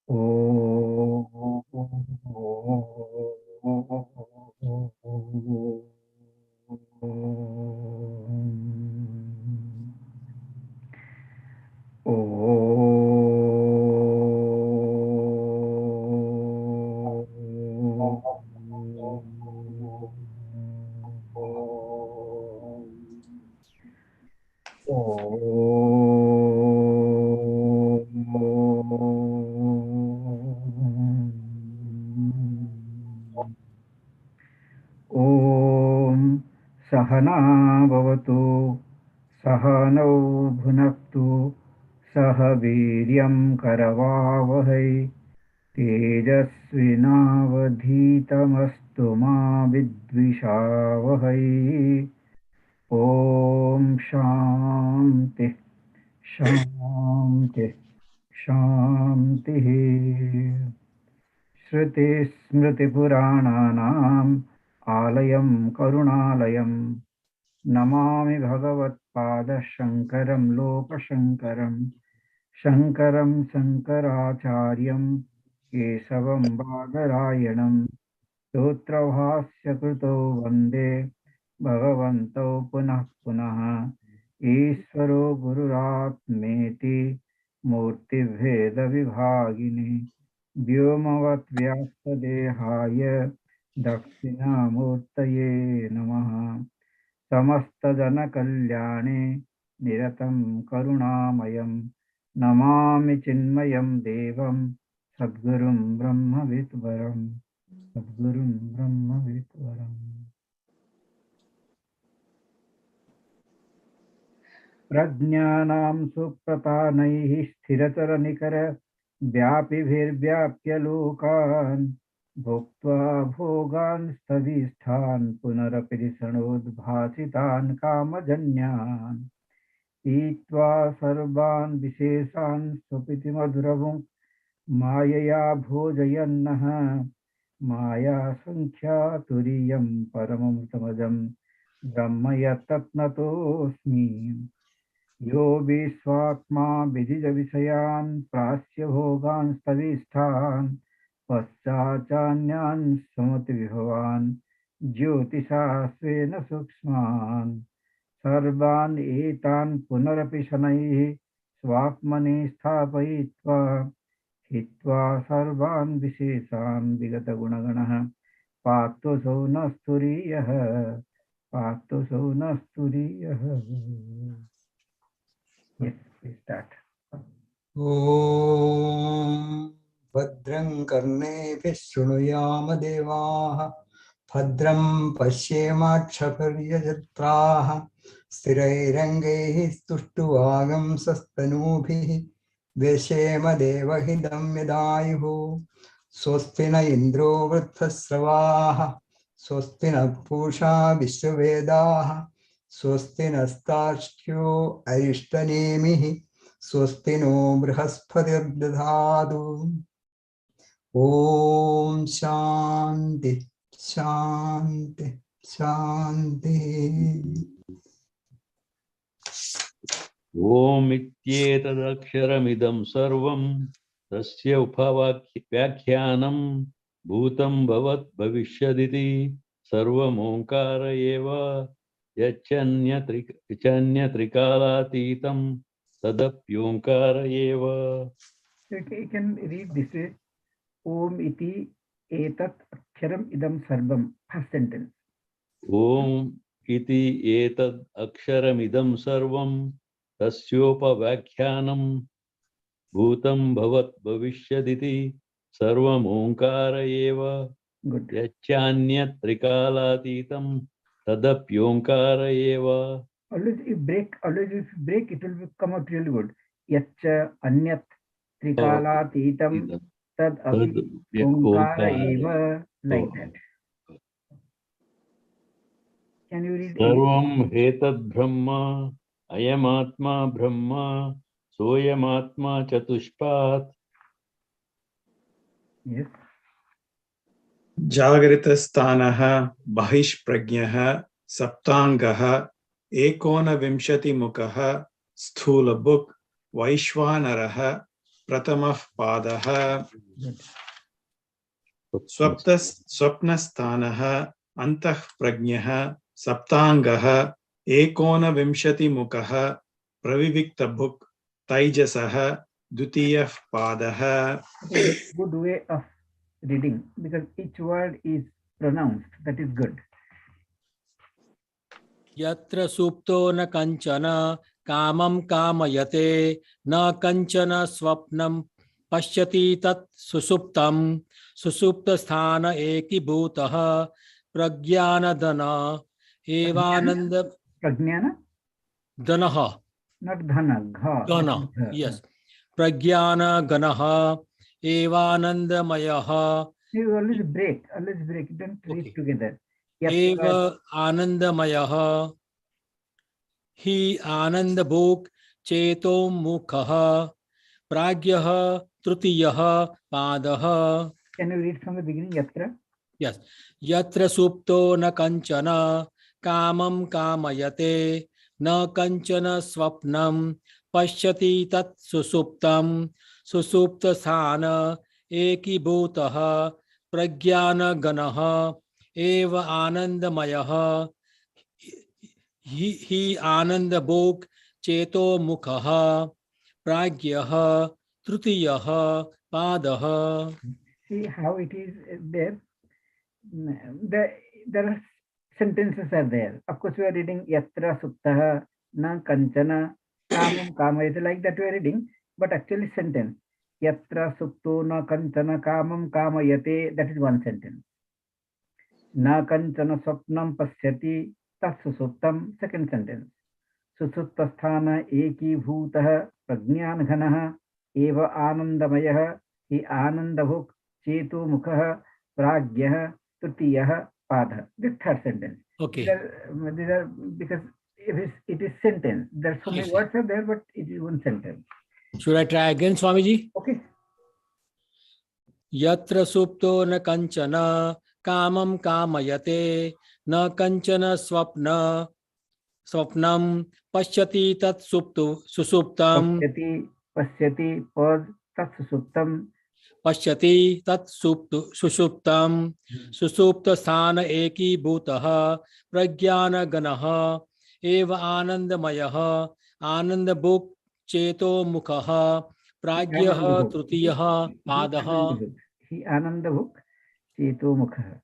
ॐ सहना भवतु सहनौ भुनक्तु सह वीर्यं करवावहै तेजस्विनावधीतमस्तु मा विद्विषावहै ॐ शान्ति शान्ति शान्तिः श्रुतिस्मृतिपुराणानाम् आलयं करुणालयं नमामि भगवत्पादशङ्करं लोकशङ्करं शङ्करं शङ्कराचार्यं केशवं बादरायणं सूत्रभाष्यकृतो वन्दे भगवन्तौ पुनः पुनः ईश्वरो गुरुरात्मेति मूर्तिभेदविभागिने व्योमवद्व्यासदेहाय दक्षिणामूर्तये नमः समस्तजनकल्याणे निरतं करुणामयं नमामि चिन्मयं देवं सद्गुरुं ब्रह्मविद्वरम् सद्गुरुं ब्रह्मविद्वरम् प्रज्ञानां सुप्रतानैः स्थिरचरनिकर व्यापिभिर्व्याप्य लोकान् भोक्त्वा भोगान् स्थविष्ठान् पुनरपि धिषणोद्भासितान् कामजन्यान् पीत्वा सर्वान् विशेषान् स्वपिति मधुरमुं मायया भोजयन्नः माया संख्या तुरीयं परममृतमजं ब्रह्म यत्तत्नतोऽस्मि यो विश्वात्मा विजितविषयान् प्रास्य भोगान् स्थविष्ठान् पश्चाचान्यान् समतिविभवान् ज्योतिषा स्वेन सूक्ष्मान् सर्वान् एतान् पुनरपि शनैः स्वात्मनि स्थापयित्वा हित्वा सर्वान् विशेषान् विगतगुणगणः पार्थोऽसौ न स्तुरीयः पार्थोऽसौ न स्तुरीयः। Yes, please start. ॐ भद्रं कर्णेभिः शृणुयाम देवाः भद्रं पश्येमाक्षपर्यजत्राः स्थिरैरङ्गैः स्तुष्टुवागंसस्तनूभिः व्यशेम देवहितं यदायुः स्वस्ति न इन्द्रो वृद्धस्रवाः स्वस्ति न पूषा विश्ववेदाः स्वस्ति नस्तार्क्ष्यो अरिष्टनेमिः स्वस्ति नो बृहस्पतिर्दधातु। ॐ शान्ति शान्ति शान्ति। ॐ इत्येतदक्षरमिदं सर्वं तस्य उपव्याख्यानं भूतं भवत् भविष्यदिति सर्वमोङ्कार एव यच्चन्यत्रिकालातीतं तदप्योङ्कार एव। You can read this way. Om iti etat aksharam idam sarvam. First sentence. Om iti etad aksharamidam sarvam tasyopavyakyanam bhutam bhavat bhavishyaditi sarvam onkara eva yachanyat trikalatitam tadapyonkara eva. Always if you break, it will come out really good. Yacha anyat trikalatitam tad api onkara eva, like that. Can you read? Sarvam hetad brahma ayamatma brahma soyamatma chatushpat. Yes. जागृतस्थानः बहिष्प्रज्ञः सप्ताङ्गः एकोनविंशतिमुखः स्थूलभुक् वैश्वानरः pratamah padah. Swapnas. Swapnasthanah antah prajnah saptangah ekonavimshati mukah praviviktabhuk taijasah dutiyah padah. Good way of reading because each word is pronounced. That is good. Yatra supto na kanchana kamam kamayate na kanchana swapnam pashyati tat susuptam susupta sthana ekibhutah pragyana dana evananda Prajnana, danaha not dhana, gha. gana. Yes. Pragyana ganaha evananda mayaha You always break. Don't read Okay. together. eva anandamayaha hi anandabhok cheto mukha pragyah trutiyah padah. Can you read from the beginning? Yatra. Yes. Yatra supto na kanchana kamam kamayate na kanchana swapnam pashyati tat susuptam susupta sthana ekibhutah pragyana ganaha eva anandamayaha hi anandabhok cheto mukha pragyah trutiyah padah. See how it is there. There are sentences are there. Of course, we are reading yatra suttah na kanchana kamam kamayate, like that we are reading. But actually sentence. Yatra supto na kanchana kamam kamayate. That is one sentence. Na kanchana swapnam pasyati tat susuptam. Second sentence. Susuptasthana eki bhutah prajnyan ghanah eva anandamayah hi anandabhuk chetu mukhah pragyah tutiyah padha. The third sentence. Okay. These are because it is sentence. There are so many words are there, but it is one sentence. Should I try again, Swamiji? Okay. Yatra supto na kanchana kamam kamayate na kanchana swapnam pashyati tat susuptam Pasyati pad tat susuptam. pashyati tat susuptam susupta sthana ekibhutah pragyana ganaha eva anandamayaha anandabhuk cheto mukha pragyah trutiyah padah. He anandabhuk cheto mukhah.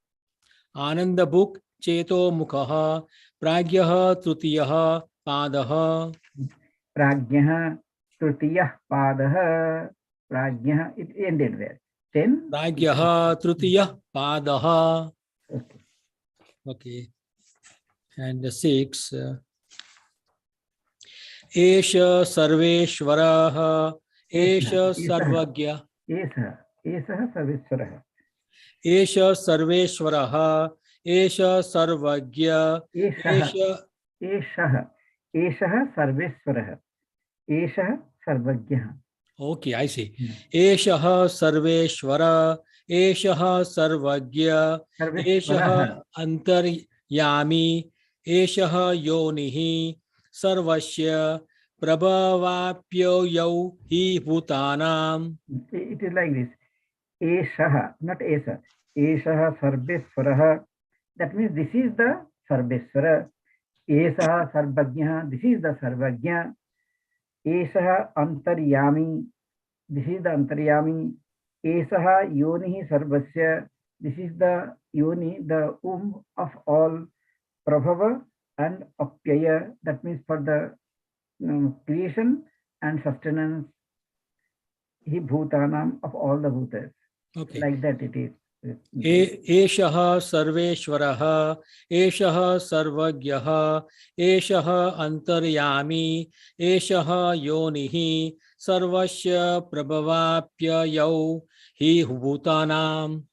Anandabhuk cheto mukha pragyah trutiyah padah. Pragyah trutiyah padah. Pragyah, it ended there. 10. Pragyah trutiyah padah. Okay. Okay. And the 6. Esha sarveshwarah esha sarvagya Esah sarveshwarah. esha sarveshwarah esha sarvagya esha. Esah sarveshwarah. Esah sarvagyah. Okay, I see. Esha sarveshwara esha sarvagya esha antaryami esha yonihi sarvasya prabhavapyo yau hi bhutanam. It is like this. Esah, not Esa. Esah sarveshwarah. That means this is the sarveshwara. Esah sarvagya. This is the sarvagya. Esah antaryami. This is the antaryami. Esah yonihi sarvasya. This is the yoni, the of all. Prabhava and apyaya. That means for the creation and sustenance. He bhutanam, of all the bhutas. Okay. Like that it is. Esha sarveshwarah esha sarvagyah esha antaryami esha yonihi sarvasya prabhavapya yau hi bhutanam.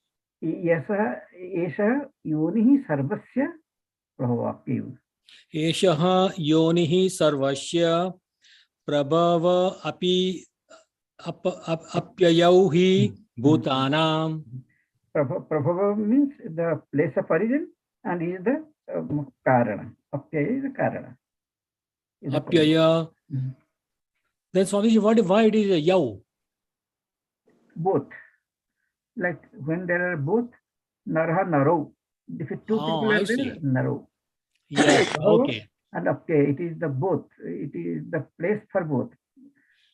Yasa esha yonihi sarvasya prabhavapya. Esha yonihi sarvasya prabhava apyayau hi bhutanam. Prabhava means the place of origin and is the karana. Apyaya is the karana. Apyaya. Then Swamiji, why it is a yau? Both. Like when there are both, Narha, Naro. If two people I are there, see. Naro. Yes. Bhava Okay. and Apke, it is the both. It is the place for both.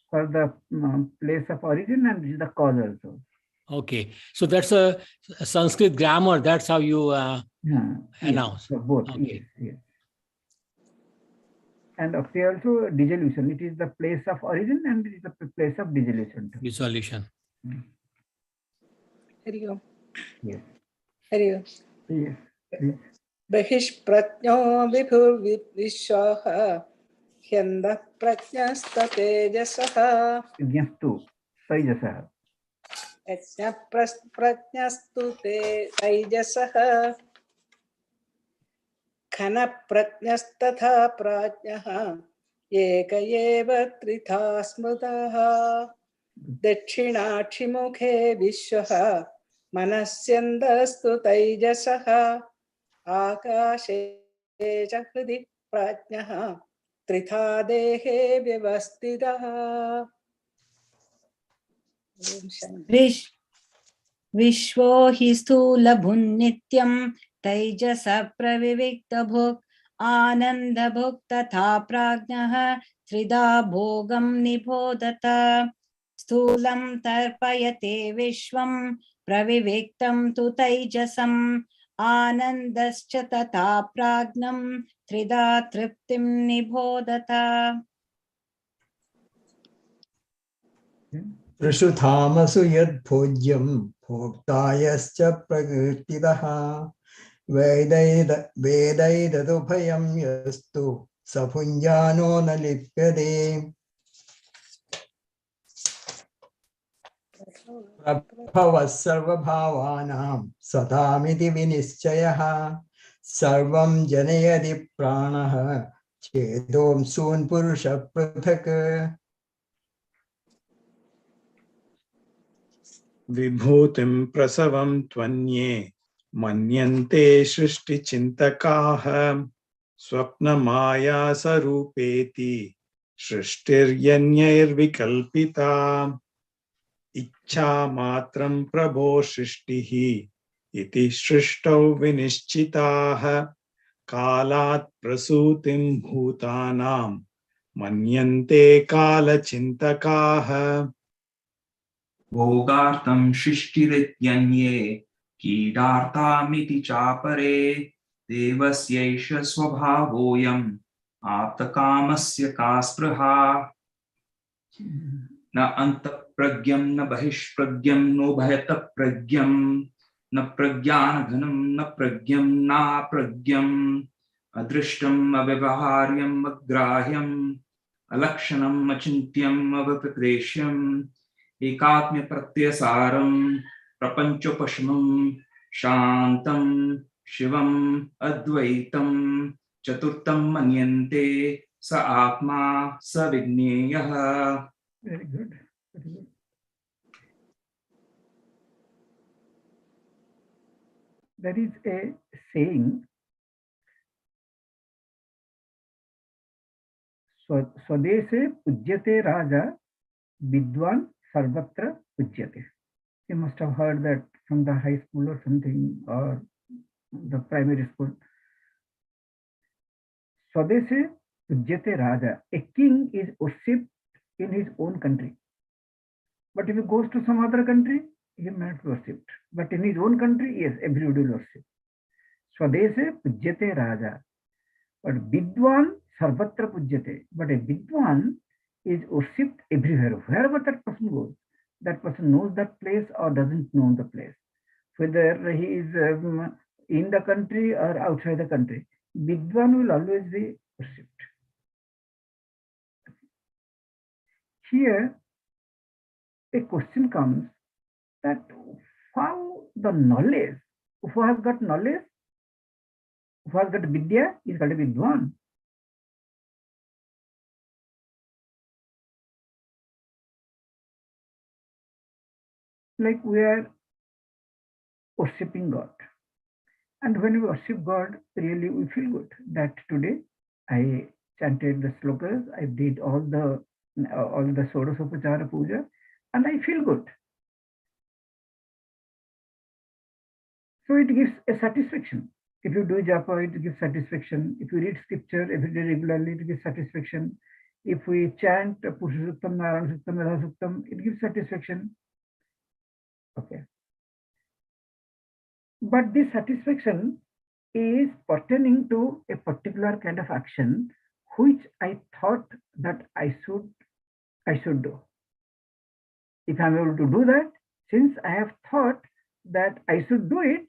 For the place of origin and it is the cause also. Okay. So that's a Sanskrit grammar. That's how you Yes, announce. so both, yes, Okay. yes. And Apke also dissolution. It is the place of origin and it is the place of dissolution too. Dissolution. Hari Om Yes. Hari Om Yes. Please. बहिष्प्रज्ञो विभुर्विश्वाः ह्यन्दः प्रज्ञस्ततेजसः Jnastu, Taijasah. यज्ञप्रज्ञस्तु ते तैजसः घनप्रज्ञस्तथा प्राज्ञः एक एव त्रिधा स्मृतः दक्षिणाक्षिमुखे विश्वः मनस्यन्दस्तु तैजसः आकाशे च हृदि प्राज्ञः त्रिधा देहे व्यवस्थितः। विश्वो हि स्थूलभुन्नित्यं तैजस प्रविविक्तभुक् आनन्दभुक् तथा प्राज्ञः त्रिधा भोगं निबोधत स्थूलं तर्पयते विश्वं प्रविविक्तं तु तैजसम् आनन्दश्च तथा प्राज्ञं त्रिधा तृप्तिं निबोधत। त्रिषु धामसु यद्भोज्यं भोक्तायश्च प्रकृतितः वेदैदुभयं यस्तु स भुञ्जानो न लिप्यते प्रभवः सर्वभावानां सदामिति विनिश्चयः सर्वं जनयति प्राणः चेदोंसून् पुरुषः पृथक् विभूतिं प्रसवं त्वन्ये मन्यन्ते सृष्टिचिन्तकाः स्वप्नमायासरूपेति सृष्टिर्यन्यैर्विकल्पिता इच्छा मात्रं प्रभो सृष्टिः इति सृष्टौ विनिश्चिताः कालात् प्रसूतिं भूतानां मन्यन्ते कालचिन्तकाः भोगार्थं सृष्टिरित्यन्ये कीडार्थमिति चापरे देवस्यैष स्वभावोऽयम् आप्तकामस्य का स्पृहा न अन्तःप्रज्ञं न बहिष्प्रज्ञं नोभयतप्रज्ञं न प्रज्ञानघनं न प्रज्ञं नाप्रज्ञम् अदृष्टम् अव्यवहार्यम् अग्राह्यम् अलक्षणम् अचिन्त्यम् अवप्रदेश्यम् एकात्म्य प्रत्ययसारं प्रपंचोपशमं शांतं शिवम अद्वैतं चतुर्थं मन्यन्ते स आत्मा स विज्ञेयः। Very good. Very good. There is a saying, Swadese pujyate raja vidwan sarvatra pujyate. You must have heard that from the high school or something, or the primary school. Swadese pujyate raja. A king is worshipped in his own country. But if he goes to some other country, he may not be worshipped. But in his own country, yes, everybody will worship. Swadese pujyate raja. But vidwan sarvatra pujyate. But a vidwan is worshipped everywhere. Wherever that person goes, that person knows that place or doesn't know the place. Whether he is in the country or outside the country, vidwan will always be worshipped. Here, a question comes that how the knowledge, who has got knowledge, who has got vidya, is got to be vidwan. Like we are worshipping God. And when we worship God, really we feel good that today I chanted the slokas, I did all the Sodasopachara puja, and I feel good. So it gives a satisfaction. If you do japa, it gives satisfaction. If you read scripture every day regularly, it gives satisfaction. If we chant Purusha Suktam, Narayana Suktam, Radha Suktam, it gives satisfaction. Okay. But this satisfaction is pertaining to a particular kind of action which I thought that I should do. If I'm able to do that, since I have thought that I should do it,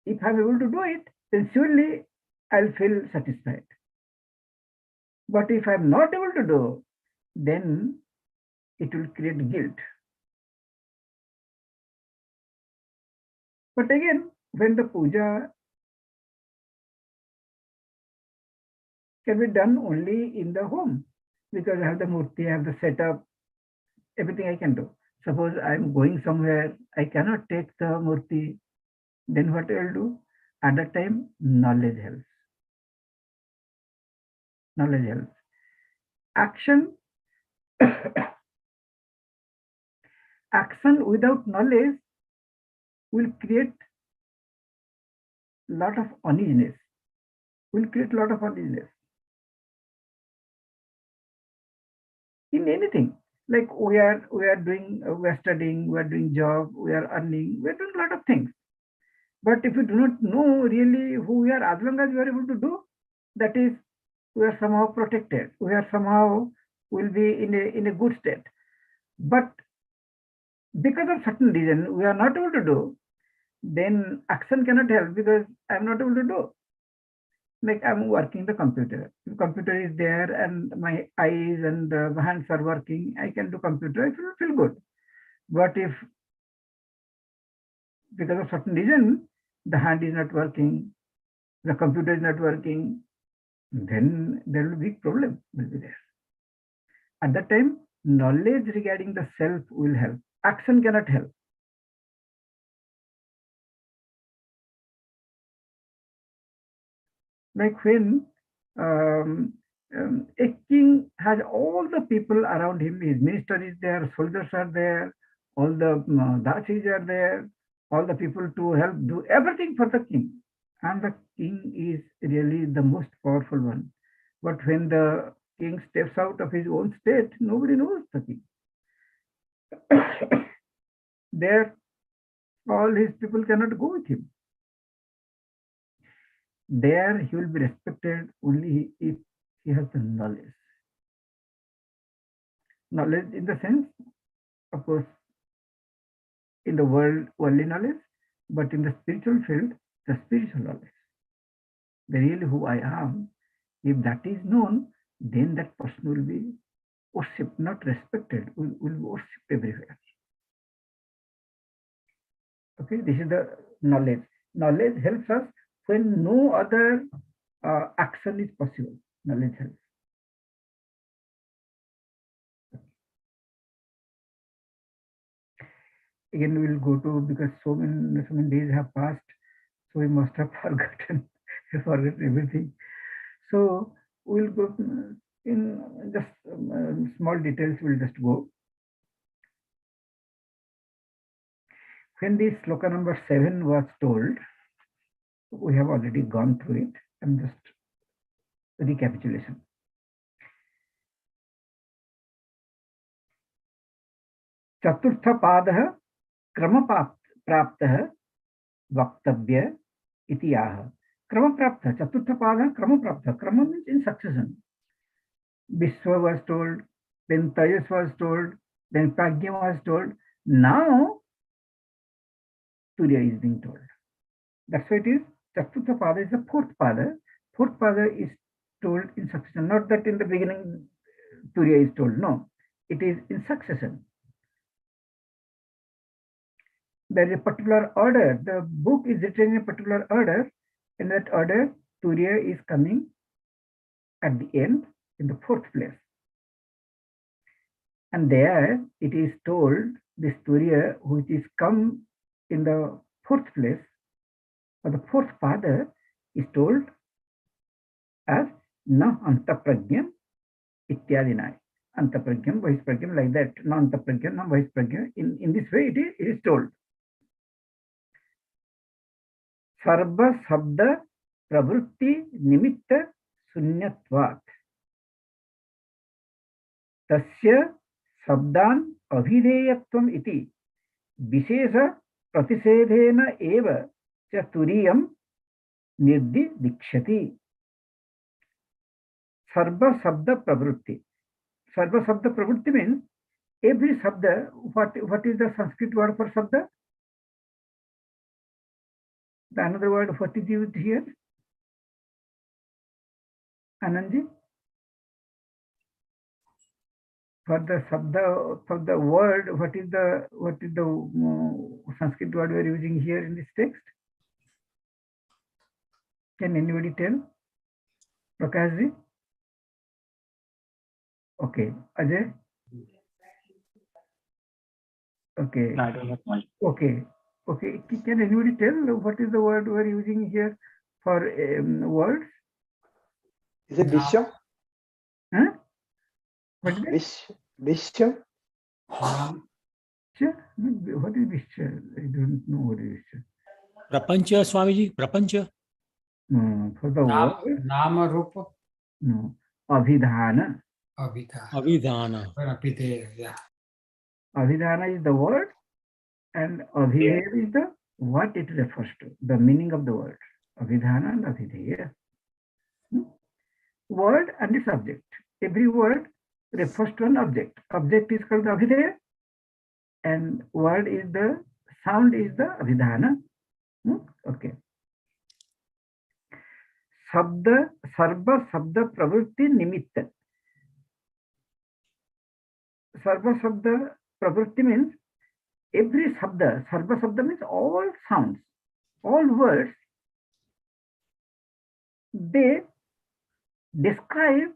if I'm able to do it, then surely I'll feel satisfied. But if I'm not able to do, then it will create guilt. But again, when the puja can be done only in the home, because I have the murti, I have the setup, everything I can do. Suppose I'm going somewhere, I cannot take the murti, then what I will do? At that time, knowledge helps. Knowledge helps. Action, action without knowledge will create lot of uneasiness. Will create lot of uneasiness. In anything, like we are studying, we are doing job, we are earning, we are doing a lot of things. But if we do not know really who we are, as long as we are able to do, that is, we are somehow protected. We are somehow will be in a good state. But because of certain reason we are not able to do, then action cannot help because I am not able to do. Like I'm working the computer. The computer is there and my eyes and my hands are working. I can do computer. I feel good. But if because of certain reason the hand is not working, the computer is not working, then there will be big problem will be there. At that time, knowledge regarding the self will help. Action cannot help. Like when a king has all the people around him, his minister is there, soldiers are there, all the dachis are there, all the people to help do everything for the king. And the king is really the most powerful one. But when the king steps out of his own state, nobody knows the king. There, all his people cannot go with him. There, he will be respected only if he has the knowledge. Knowledge in the sense, of course, in the world, worldly knowledge, but in the spiritual field, the spiritual knowledge. The really who I am, if that is known, then that person will be worshipped, not respected, will be worshipped everywhere. Okay, this is the knowledge. Knowledge helps us when no other action is possible. Knowledge helps. Again, we will go to, because so many days have passed, so we must have forgotten everything. So we'll go in just small details. We'll just go. When this sloka number 7 was told, we have already gone through it. I'm just recapitulation. चतुर्थ पादः क्रमप्राप्तः वक्तव्य इति आह. Kramaprapta, Chaturtha Pada, Kramaprapta. Krama means in succession. Vishwa was told, then Tajas was told, then Pragya was told. Now, Turiya is being told. That's why it is, Chaturtha Pada is the fourth Pada. Fourth Pada is told in succession. Not that in the beginning Turiya is told. No, it is in succession. There is a particular order. The book is written in a particular order. In that order, Turiya is coming at the end in the fourth place. And there it is told, this Turiya, which is come in the fourth place, or the fourth pada, is told as na antapragyam ityadinai. Antapragyam, bahispragyam, like that. Na antapragyam, na bahispragyam. In this way it is told. Sarva Sabda Pravrutti Nimitta Sunyatvat. Tasya Sabdan Abhideyatvam iti Vishesha Pratisedhena eva Chaturiyam Nirdi Dikshati. Sarva Sabda Pravrutti. Sarva Sabda Pravrutti means every Sabda. What is the Sanskrit word for Sabda? The another word, what is used here? Anandji? For the Sabda, for the word, what is the Sanskrit word we are using here in this text? Can anybody tell? Prakashji? Okay. Ajay? Okay. No, I don't have much. Okay. Okay. Can anybody tell what is the word we are using here for words? Is it Vishya? Huh? What is it? Vishya? Vishya? What is Vishya? I don't know what is Vishya. Prapancha, Swamiji, Prapancha. No, for the word. Nama Rupa No. Abhidhana. Avidhana. Yeah. Abhidhana is the word, and Abhideya is the what it refers to, the meaning of the word. Abhidhana and Abhideya. Word and its object. Every word refers to an object. Object is called the Abhideya, and word is the sound is the Abhidhana. Okay. Sabda, Sarva Sabda Pravritti Nimitta. Sarva Sabda Pravritti means every Sabda. Sarva Sabda means all sounds, all words. They describe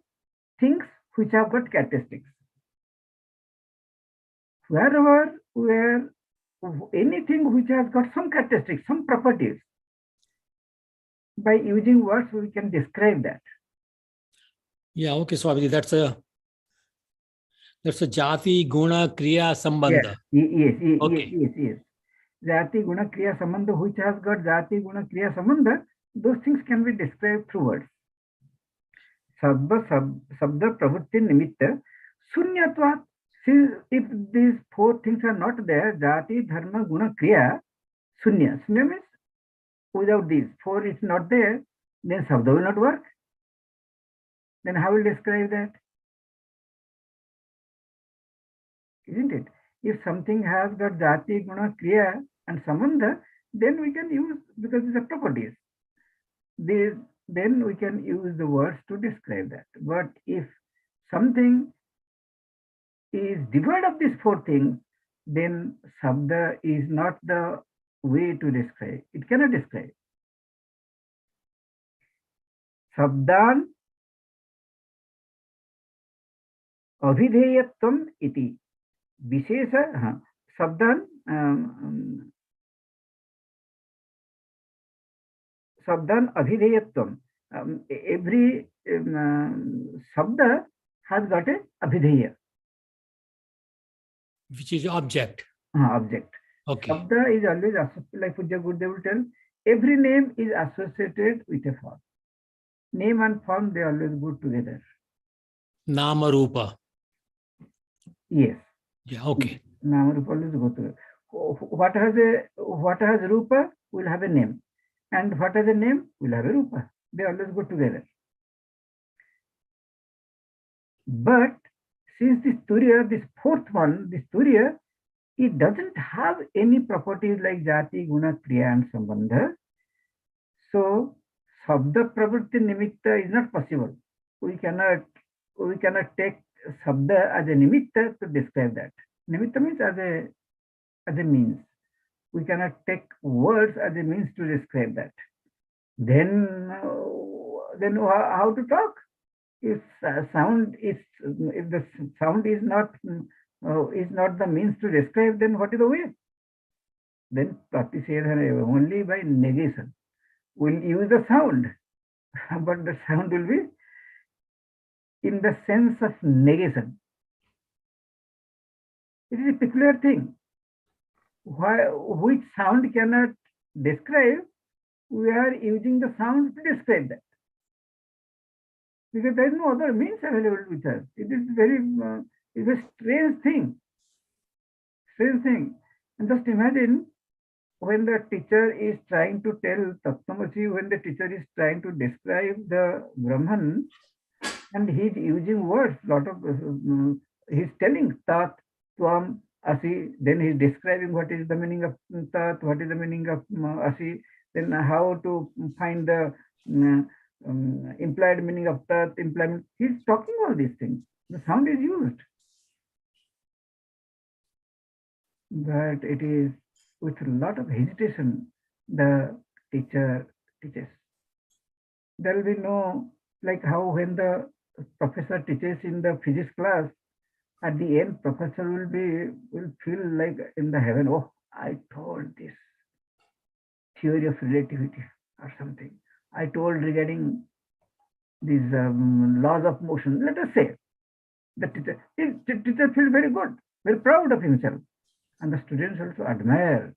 things which have got characteristics. Where anything which has got some characteristics, some properties, by using words we can describe that. Yeah, okay, Swamiji, that's a jati, guna, kriya, sambandha. Yes. Jati, guna, kriya, sambandha, which has got jati, guna, kriya, sambandha, those things can be described through words. Sabda pravritti nimitta sunyatvat. If these four things are not there, jati, dharma, guna, kriya, sunya. Sunya means without these four is not there, then sabda will not work. Then how will describe that? Isn't it? If something has got jati, guna, kriya and sambandha, then we can use, because these are properties. Then we can use the words to describe that. But if something is devoid of these four things, then sabda is not the way to describe. It cannot describe. Sabdan abhideyatvam iti. Vishesha sabdan abhideyatvam. Every sabda has got a abhideya. Which is object. Object. Okay. Sabda is always, like Pujya Gurudev will tell, every name is associated with a form. Name and form, they always go together. Nama Rupa. Yes. Yeah, okay. Nama Rupa always go together. What has Rupa will have a name. And what has a name will have a Rupa. They always go together. But since this Turiya, this fourth one, this Turiya, it doesn't have any properties like Jati, Guna, Kriya and Sambandha. So, Sabda Pravritti Nimitta is not possible. We cannot take Sabda as a Nimitta to describe that. Nimitta means as a means. We cannot take words as a means to describe that. Then how to talk? If the sound is not the means to describe, then what is the way? Then Pratisedhana only by negation. We'll use the sound, but the sound will be in the sense of negation. It is a peculiar thing. Which sound cannot describe, we are using the sound to describe that. Because there is no other means available with us. It is very, it's a strange thing. Strange thing. And just imagine when the teacher is trying to tell Tattvamasi, when the teacher is trying to describe the Brahman, and he is using words, he's telling Tat, Tvam, Asi, then he is describing what is the meaning of Tat, what is the meaning of Asi, then how to find the implied meaning of Tat, implied. He is talking all these things. The sound is used. But it is with a lot of hesitation the teacher teaches. There will be no, like how when the professor teaches in the physics class, at the end professor will feel like in the heaven, oh, I told this theory of relativity or something. I told regarding these laws of motion. Let us say the teacher feels very good, very proud of himself, and the students also admire.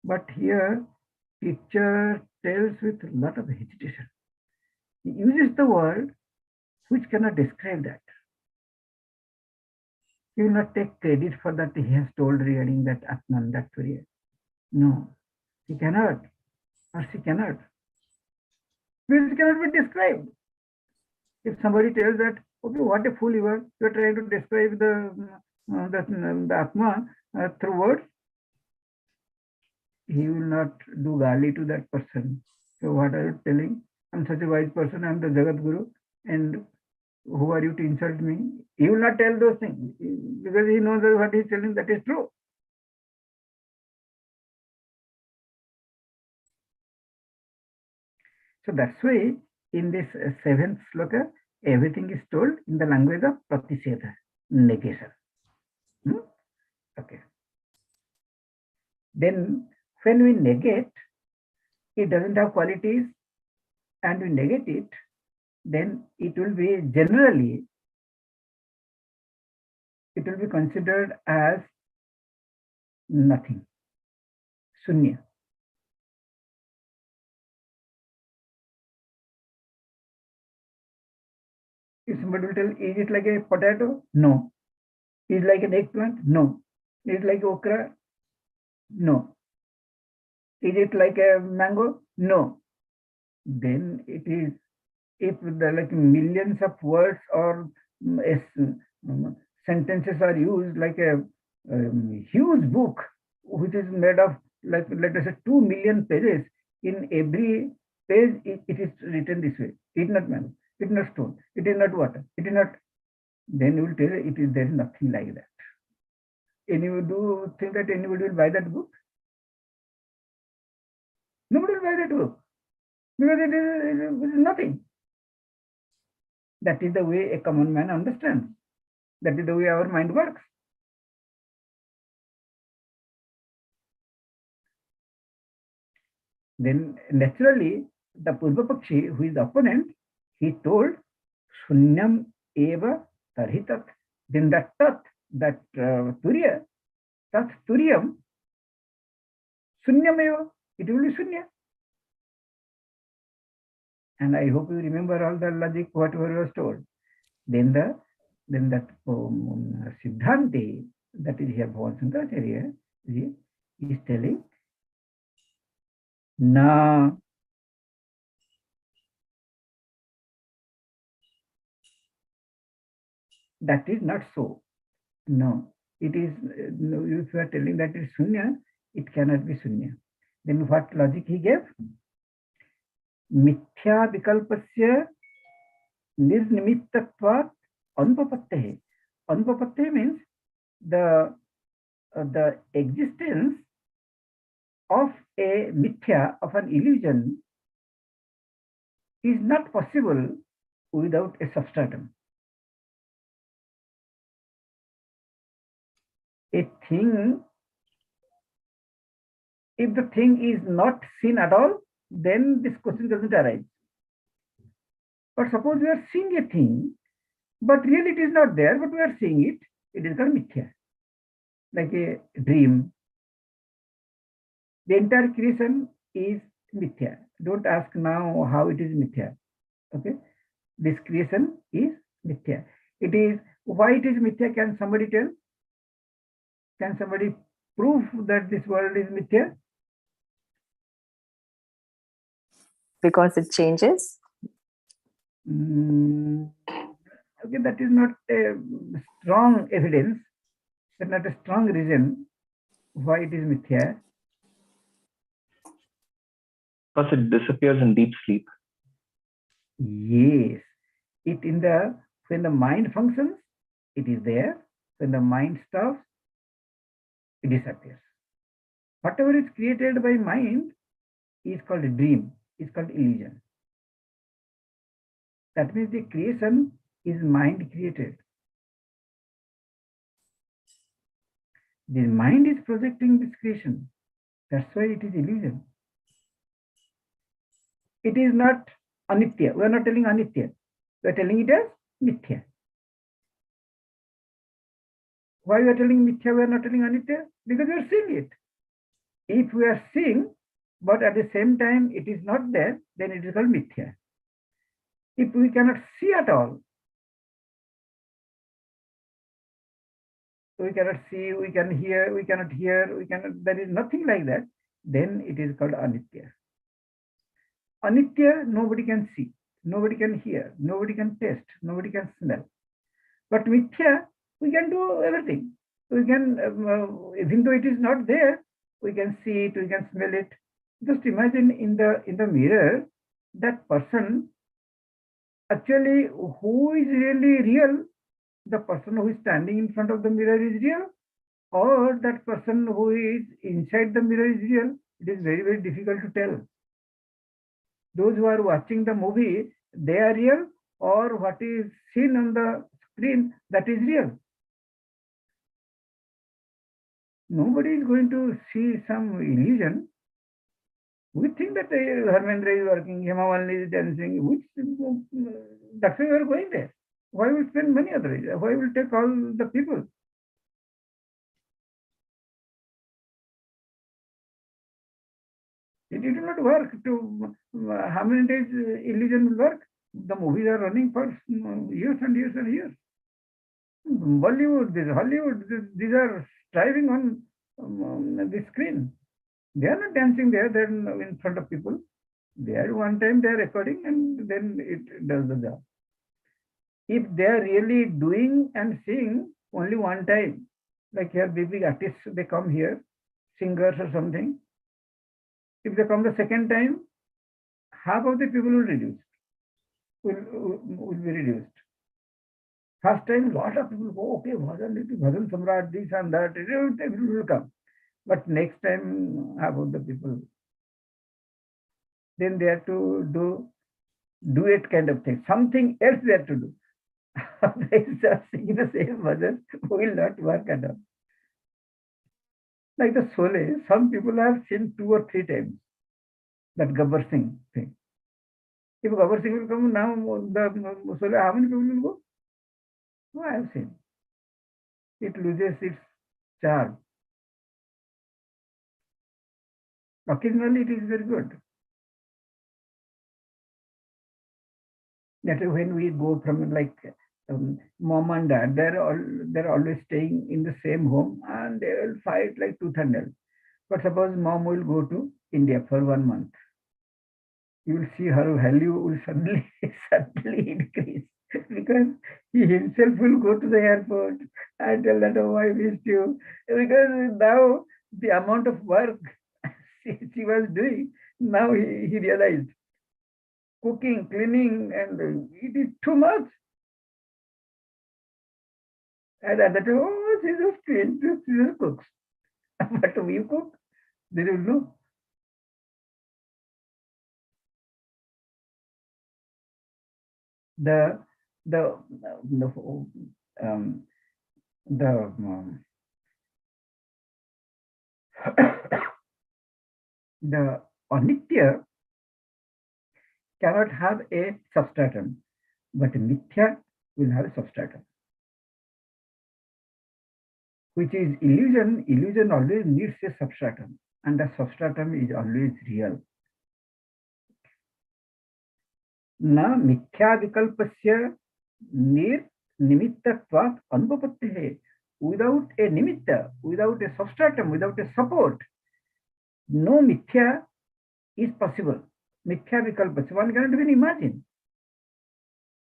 But here, teacher tells with a lot of hesitation. He uses the word which cannot describe that. He will not take credit for that he has told regarding that Atman, that Turiya. No, he cannot, or she cannot. Because it cannot be described. If somebody tells that, okay, what a fool you are trying to describe the Atma through words, he will not do gali to that person. So what are you telling? I'm such a wise person, I'm the Jagat Guru, and who are you to insult me? He will not tell those things because he knows that what he is telling, that is true. So that's why in this seventh sloka, everything is told in the language of pratiseda, negation. Okay. Then when we negate, it doesn't have qualities, and we negate it, then it will be generally, it will be considered as nothing, sunya. If somebody will tell, is it like a potato? No. Is it like an eggplant? No. Is it like okra? No. Is it like a mango? No. Then it is, if the like millions of words or sentences are used, like a huge book which is made of, like, let us say 2 million pages, in every page it is written this way. It is not man, it is not stone, it is not water, it is not. Then you will tell it is, there is nothing like that. And you do think that anybody will buy that book? Nobody will buy that book because it is nothing. That is the way a common man understands. That is the way our mind works. Then naturally, the Purvapakshi, who is the opponent, he told Sunyam eva tarhitat. Then that tat, that Turiya, tat Turiyam, Sunyam eva, it will be Sunya. And I hope you remember all the logic, whatever was told. Then that Siddhanti, that is here Bhavan Shankaracharya, is telling, na, that is not so. No, it is, no, if you are telling that it is Sunya, it cannot be Sunya. Then what logic he gave? Mithya vikalpasya nirnimittatvat anupapattehe. Anupapattehe means the existence of a mithya, of an illusion, is not possible without a substratum. A thing, if the thing is not seen at all, then this question doesn't arise. But suppose we are seeing a thing, but really it is not there, but we are seeing it, it is called mithya, like a dream. The entire creation is mithya. Don't ask now how it is mithya. Okay, this creation is mithya. It is, why it is mithya? Can somebody tell? Can somebody prove that this world is mithya? Because it changes. Okay, that is not a strong evidence. That's not a strong reason why it is mithya. Because it disappears in deep sleep. Yes, it in the, when the mind functions, it is there. When the mind stops, it disappears. Whatever is created by mind is called a dream, is called illusion. That means the creation is mind created. The mind is projecting this creation. That's why it is illusion. It is not anitya. We are not telling anitya. We are telling it as mithya. Why we are telling mithya? We are not telling anitya? Because we are seeing it. If we are seeing, but at the same time it is not there, then it is called mithya. If we cannot see at all, we cannot see, we can hear, we cannot hear, we cannot, there is nothing like that, then it is called anitya. Anitya, nobody can see, nobody can hear, nobody can taste, nobody can smell. But mithya, we can do everything. We can, even though it is not there, we can see it, we can smell it. Just imagine in the mirror, that person, actually, who is really real? The person who is standing in front of the mirror is real, or that person who is inside the mirror is real? It is very, very difficult to tell. Those who are watching the movie, they are real, or what is seen on the screen, that is real. Nobody is going to see some illusion. We think that Dharmendra is working, Hemavalli is dancing, which, that's why we are going there. Why will spend money otherwise? Why will take all the people? It will not work. To how many days illusion will work? The movies are running for years and years and years. Bollywood, this Hollywood, these are striving on the screen. They are not dancing there, they're in front of people. They are one time they are recording and then it does the job. If they are really doing and seeing only one time, like here big artists, they come here, singers or something. If they come the second time, half of the people will be reduced. First time, lot of people go, okay, Bhajan Samrat, this and that, everyone will come. But next time, half of the people, then they have to do duet kind of thing. Something else they have to do. Otherwise, just singing the same bhajan will not work at all. Like the Sole, some people have seen 2 or 3 times that Gabbar Singh thing. If Gabbar Singh will come now, the Sole, how many people will go? No, I have seen. It loses its charm. Occasionally, it is very good. That is when we go from like mom and dad, they're always staying in the same home and they will fight like tooth and nail. But suppose mom will go to India for 1 month, you will see her value will suddenly increase because he himself will go to the airport and tell that, oh, I missed you, because now the amount of work she was doing, now he realized cooking, cleaning, and it is too much. And at that time, oh, she just cleans, she just cooks. But we cook, they will know. The anitya cannot have a substratum, but mithya will have a substratum, which is illusion. Illusion always needs a substratum, and the substratum is always real. Na mithya vikalpasya nimittvatvat anupapattihe. Without a nimitta, without a substratum, without a support, no mithya is possible. Mithya vikalpa. So one cannot even imagine.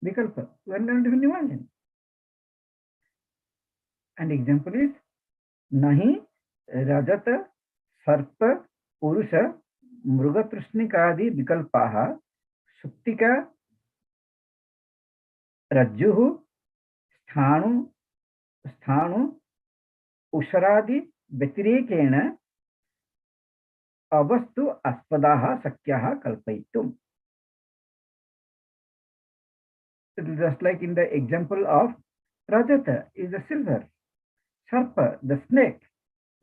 Vikalpa. One cannot even imagine. An example is Nahi Rajata Sarpa Purusha Mrugatrishnikadi Vikalpaha Suptika Rajjuhu Sthanu Sthanu Usharadi Vatirekena Avastu Aspadaha Sakyaha Kalpaitum. Just like in the example of Rajata is the silver, Sarpa, the snake,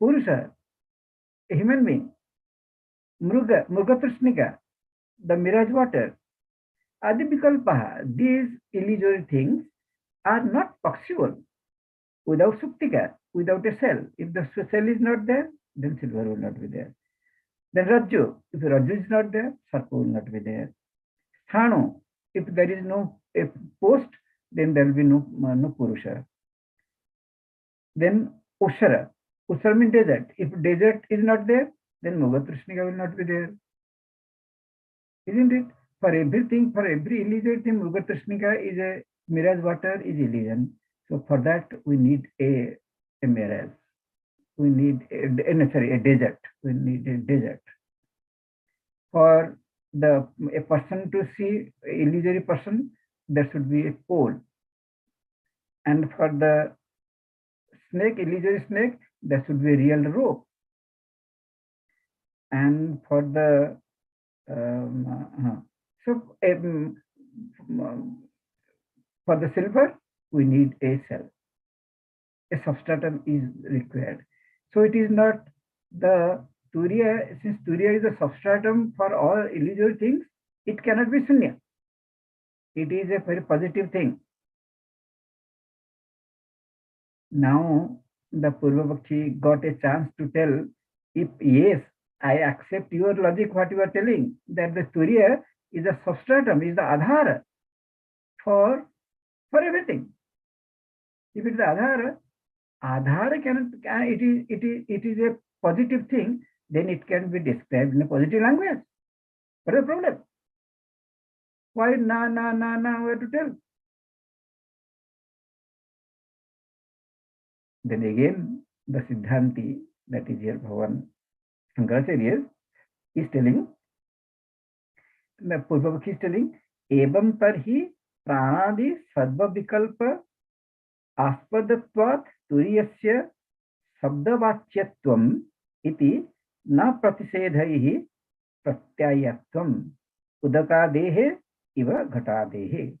Purusha, a human being, Mrugatrishnika, the mirage water, Adi Vikalpaha, these illusory things are not possible without Suptika, without a cell. If the cell is not there, then silver will not be there. Then Rajju, if Rajju is not there, Sarpa will not be there. Sthanu, if there is no a post, then there will be no Purusha. Then Ushara. Ushara means desert. If desert is not there, then Mrugatrishnika will not be there. Isn't it? For everything, for every illusory thing, Mrugatrishnika is a mirage water, is illusion. So for that, we need a mirage. We need a desert. We need a desert. For a person to see an illusory person, there should be a pole. And for the snake, illusory snake, there should be a real rope. And for the for the silver, we need a cell. A substratum is required. So it is not the Turiya, since Turiya is a substratum for all illusory things, it cannot be Sunya. It is a very positive thing. Now the Purvabakshi got a chance to tell, if yes, I accept your logic, what you are telling, that the Turiya is a substratum, is the Adhara for everything. If it is the Adhara cannot, it is a positive thing, then it can be described in a positive language. What is the problem? Why na we have to tell? Then again, the Siddhanti, that is here Bhavan Shankaracharya, is telling, the Purvabakshi is telling, Evam tarhi pranadi sarva vikalpa aspadatvat turiyasya sabdavachyatvam iti na pratisedhaihi pratyayatvam udakadehe iva ghatadehe.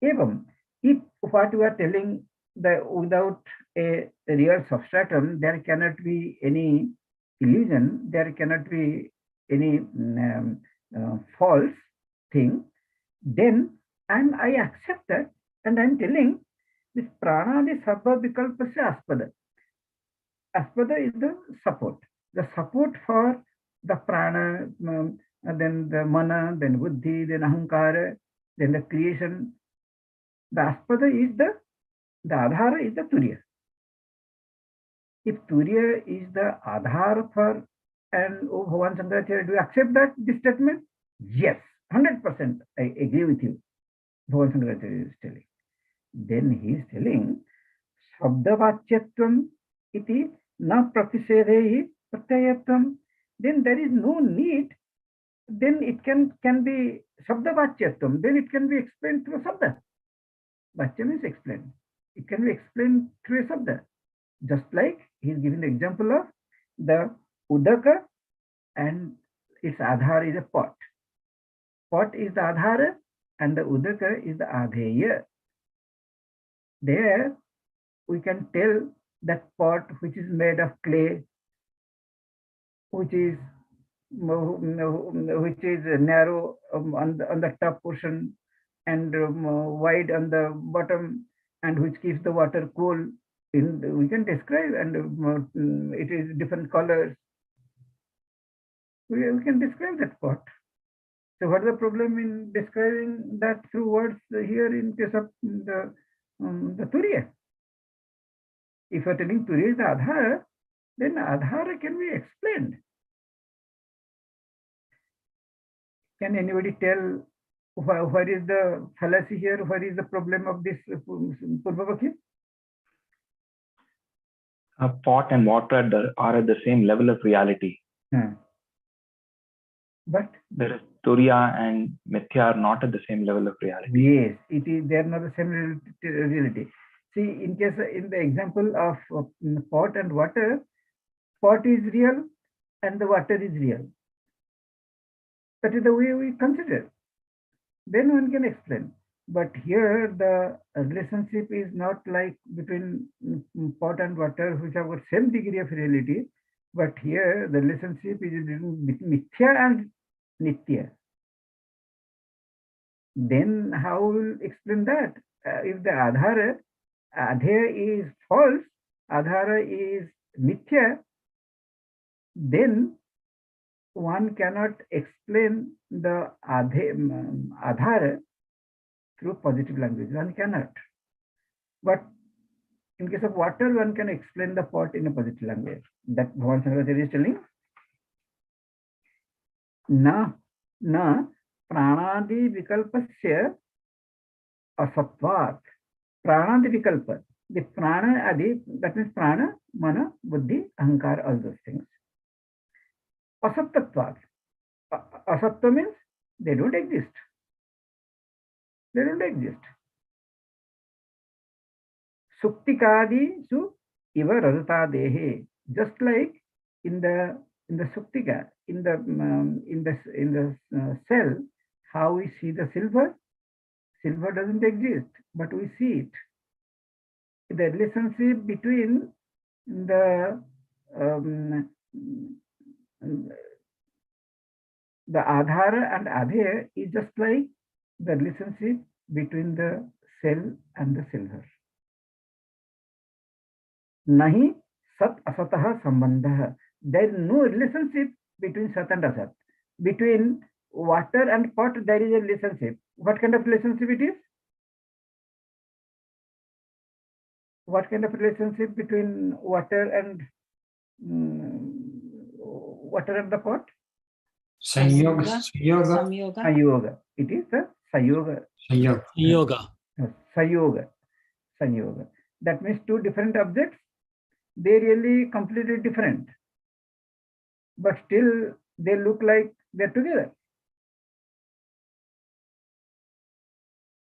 Evam, if what you are telling, that without a real substratum, there cannot be any illusion, there cannot be any false thing, then I accept that, and I am telling this pranadi sabha vikalpasya aspada. Aspada is the support for the prana, then the mana, then buddhi, then ahankara, then the creation. The aspada is the adhara is the Turiya. If Turiya is the adhara for, and Bhavan Shankaracharya, do you accept that, this statement? Yes, 100% I agree with you. Bhavan Shankaracharya is telling. Then he is telling, Sabdavachyatvam iti na pratisedhehi pratyayatvam. Then there is no need, then it can be Sabdavachyatvam, then it can be explained through Sabda. Vachya means explained. It can be explained through a Sabda. Just like he is giving the example of the Udaka and its Adhara is a pot. Pot is the Adhara and the Udaka is the Adheya. There we can tell that pot which is made of clay, which is narrow on the top portion and wide on the bottom, and which keeps the water cool. We can describe, and it is different colors. We can describe that pot. So what is the problem in describing that through words here in case of the Turiya? If you are telling Turiya is the Adhara, then Adhara can be explained. Can anybody tell what is the fallacy here? What is the problem of this Purvapakshi? Pot and water are at the same level of reality. But there is Turiya and Mithya are not at the same level of reality. Yes, it is. They are not the same reality. See, in the example of pot and water, pot is real and the water is real. That is the way we consider. Then one can explain. But here the relationship is not like between pot and water, which have got same degree of reality. But here the relationship is between Mithya and Nitya. Then how will explain that? If the Adhara is false, Adhara is Mithya, then one cannot explain the Adhara through positive language. One cannot. But in case of water, one can explain the pot in a positive language. That Bhavan Shankaracharya is telling. Na pranadi vikalpasya asatvat. Pranadi vikalpa. The prana adi, that means prana, mana, buddhi, ahankara, all those things. Asattatvat. Asattva means they don't exist. They don't exist. Suktikadi su iva rajata dehe. Just like in the suktika, in the cell, how we see the silver. Silver doesn't exist, but we see it. The relationship between the Adhara and Adheya is just like the relationship between the cell and the silver. Nahi sat asataha sambandha. There is no relationship between sat and asat. Between water and pot, there is a relationship. What kind of relationship it is? What kind of relationship between water and the pot? Samyoga. Sayoga. It is the Sayoga. Sayoga. That means two different objects. They really completely different. But still they look like they're together.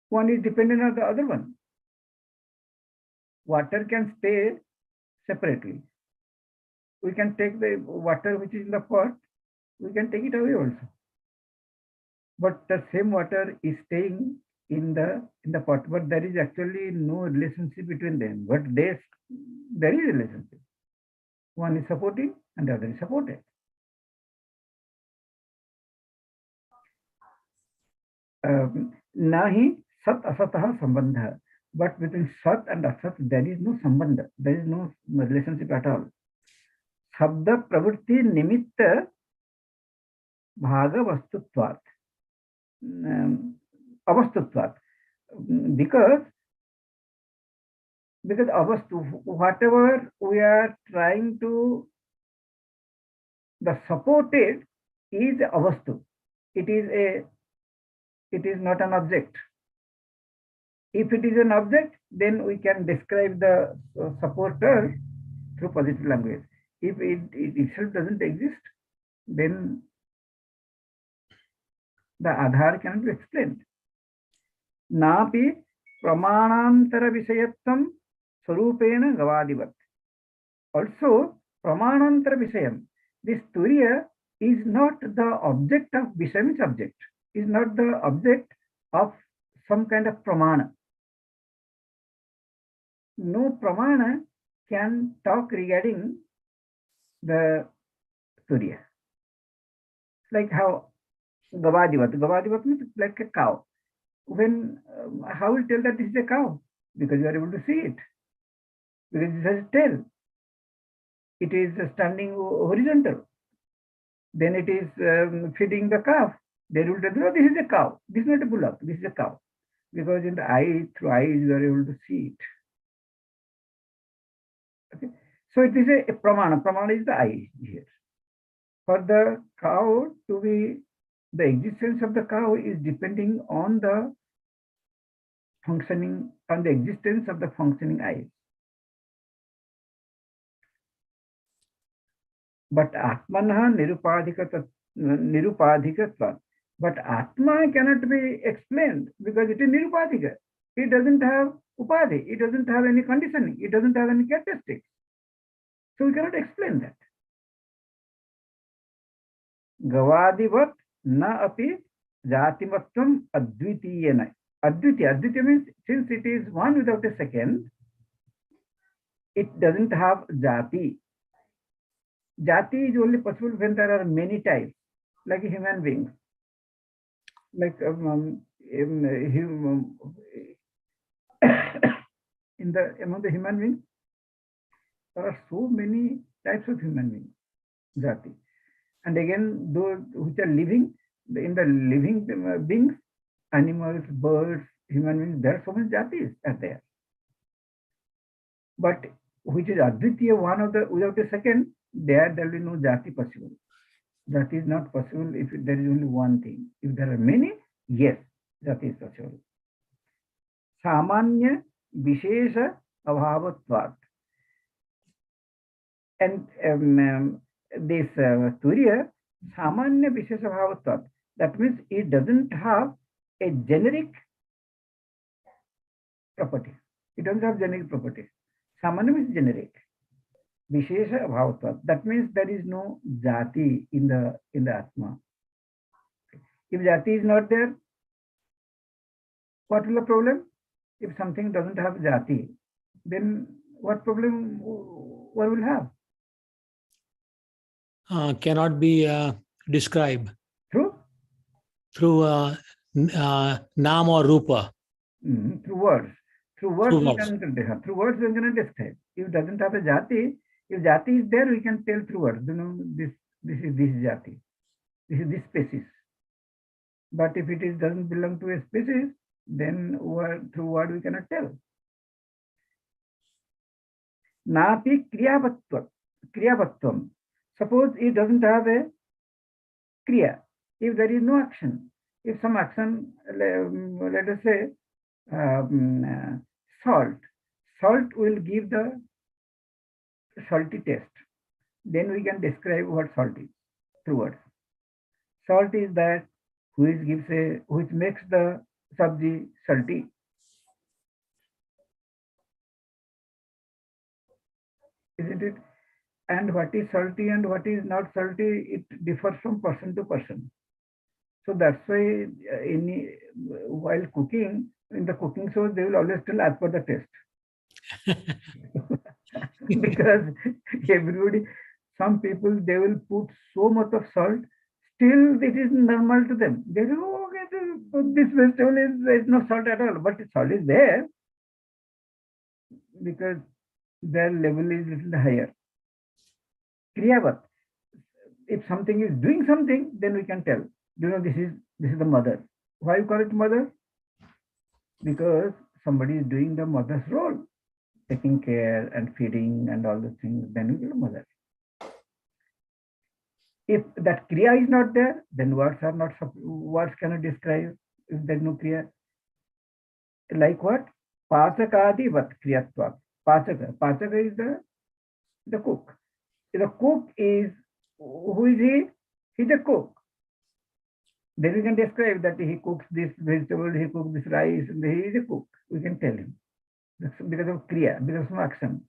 One is dependent on the other one. Water can stay separately. We can take the water which is in the pot, we can take it away also. But the same water is staying in the pot, but there is actually no relationship between them. But there is a relationship. One is supporting and the other is supported. Nahi sat asataha sambandha. But between sat and asat, there is no sambandha. There is no relationship at all. Sabda pravritti nimitta bhaga vastutvat. Avastutvat. Because avastu, whatever we are trying to, the supported is avastu. It is not an object. If it is an object, then we can describe the supporter through positive language. If it itself doesn't exist, then the Adhar cannot be explained. Napi pramanantara visayattam sarupena gavadivat. Also, pramanantara visayam. This Turiya is not the object of Visham is object. Is not the object of some kind of pramana. No pramana can talk regarding the Turiya. Like how Gavadivat. Gavadivat means like a cow. When how will tell that this is a cow? Because you are able to see it. Because it has a tail. It is standing horizontal. Then it is feeding the calf. They will tell you, oh, this is a cow. This is not a bullock. This is a cow. Because in the eye, through eyes, you are able to see it. Okay. So it is a pramana. Pramana is the eye here. For the cow to be, the existence of the cow is depending on the functioning, on the existence of the functioning eyes. But Atmana nirupadhikatva. But Atma cannot be explained because it is nirupadhika. It doesn't have upadhi. It doesn't have any conditioning. It doesn't have any characteristics. So we cannot explain that. Gavadivat na api jatimatvam advitiyena. Advitiya means since it is one without a second, it doesn't have jati. Jati is only possible when there are many types, like human beings. Like among the human beings, there are so many types of human beings, jati. And again, those which are living, in the living beings, animals, birds, human beings, there are so many jatis are there. But which is Advitiya, one of the, without a second, there will be no jati possible. That is not possible if there is only one thing. If there are many, yes, that is possible. Samanya Vishesha Abhavatvat. And this Turiya, Samanya Vishesha Abhavatvat. That means it doesn't have a generic property. It doesn't have generic property. Samanya means generic. Vishesha Abhavatvat. That means there is no jati in the Atma. If jati is not there, what will the problem? If something doesn't have jati, then what problem one will have? Cannot be described. Through? Through nam or rupa. Through words. Through words we cannot describe. If it doesn't have a jati, if jati is there, we can tell through words. You know, this is this jati. This is this species. But if it doesn't belong to a species, then through word we cannot tell. Napi kriyavatvam. Suppose it doesn't have a kriya. If there is no action, if some action, let us say salt will give the salty taste. Then we can describe what salt is through words. Salt is that which makes the sabji salty. Isn't it? And what is salty and what is not salty, it differs from person to person. So that's why while cooking, in the cooking shows, they will always tell as per the taste. Because everybody, some people, they will put so much of salt, still it is normal to them. They say, oh, okay, this vegetable is no salt at all, but salt is there because their level is little higher. Kriyavat. If something is doing something, then we can tell. You know, this is the mother. Why you call it mother? Because somebody is doing the mother's role, taking care and feeding and all the things, then we call mother. If that kriya is not there, then words cannot describe if there is no kriya. Like what? Pachakadi vat kriyatva. Pachaka is the cook. The cook is, who is he? He's a cook. Then we can describe that he cooks this vegetable, he cooks this rice, and he is a cook. We can tell him. That's because of kriya, because of action.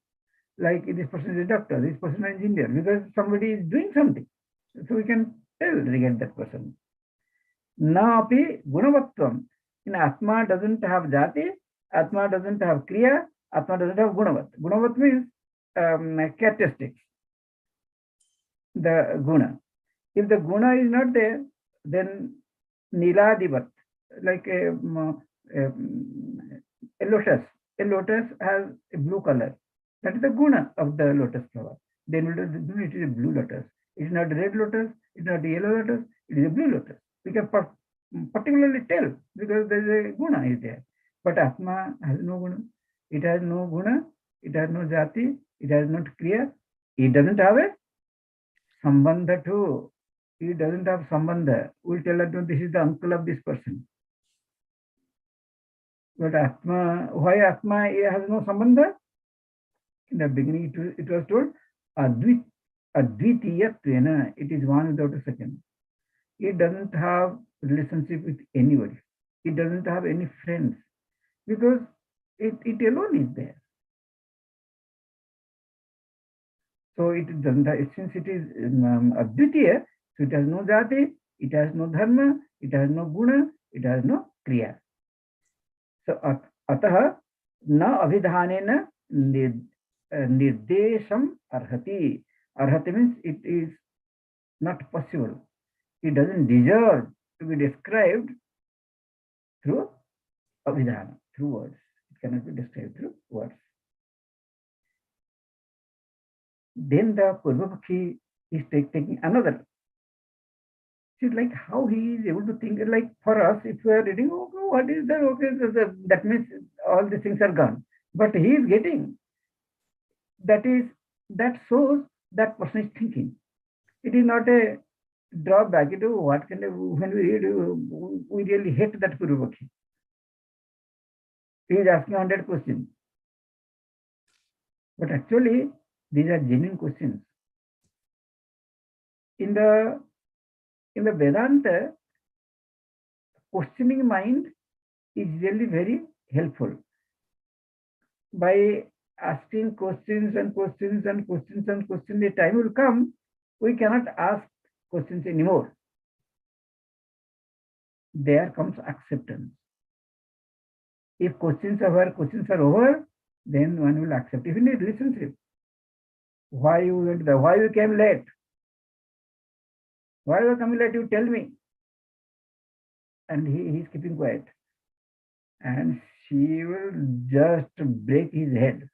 Like this person is a doctor, this person is an engineer, because somebody is doing something. So we can tell regarding that person. Napi gunavatvam. In Atma doesn't have jati, Atma doesn't have kriya, Atma doesn't have gunavat. Gunavat means characteristics. The guna. If the guna is not there, then niladivat, like a lotus. A lotus has a blue color. That is the guna of the lotus flower. Then it is a blue lotus. It is not a red lotus, it is not a yellow lotus, it is a blue lotus. We can particularly tell because there is a guna is there. But Atma has no guna. It has no guna. It has no jati. It has not kriya. It doesn't have a sambandha too. It doesn't have sambandha. We'll tell that this is the uncle of this person. But Atma, why Atma has no sambandha? In the beginning it was told Advitiyatvena. It is one without a second. It doesn't have relationship with anybody. It doesn't have any friends because it alone is there. So it doesn't have, since it is Advitiya, so it has no jati, it has no dharma, it has no guna, it has no kriya. So ataha na abhidhanena nirdesham arhati. Arhati means it is not possible. It doesn't deserve to be described through abhidhana, through words. It cannot be described through words. Then the Purvapakshi is taking another. It's like how he is able to think, like for us, if we are reading, okay, what is that? Okay, that means all these things are gone. But he is getting, that shows that person is thinking. It is not a drawback. It is what kind of, when we read, we really hate that Purvapakshi. He is asking 100 questions. But actually, these are genuine questions. In the Vedanta, questioning mind is really very helpful. By asking questions and questions and questions and questions, the time will come, we cannot ask questions anymore. There comes acceptance. If questions are over, then one will accept. Even in a relationship, why you went there? Why you came late? Why you are coming late? You tell me. And he is keeping quiet. And she will just break his head.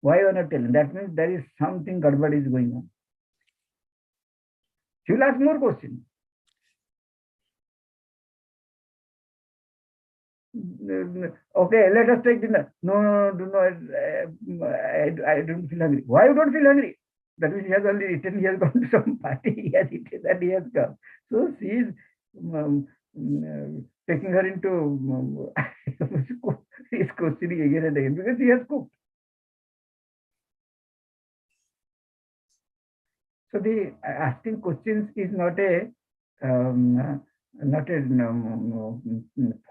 Why you are not telling? That means there is something gadbad is going on. She will ask more questions. Okay, let us take dinner. No, I don't feel hungry. Why you don't feel hungry? That means he has already eaten, he has gone to some party, he has eaten and he has come. So she is taking her into his questioning again and again because he has cooked. So the asking questions is not a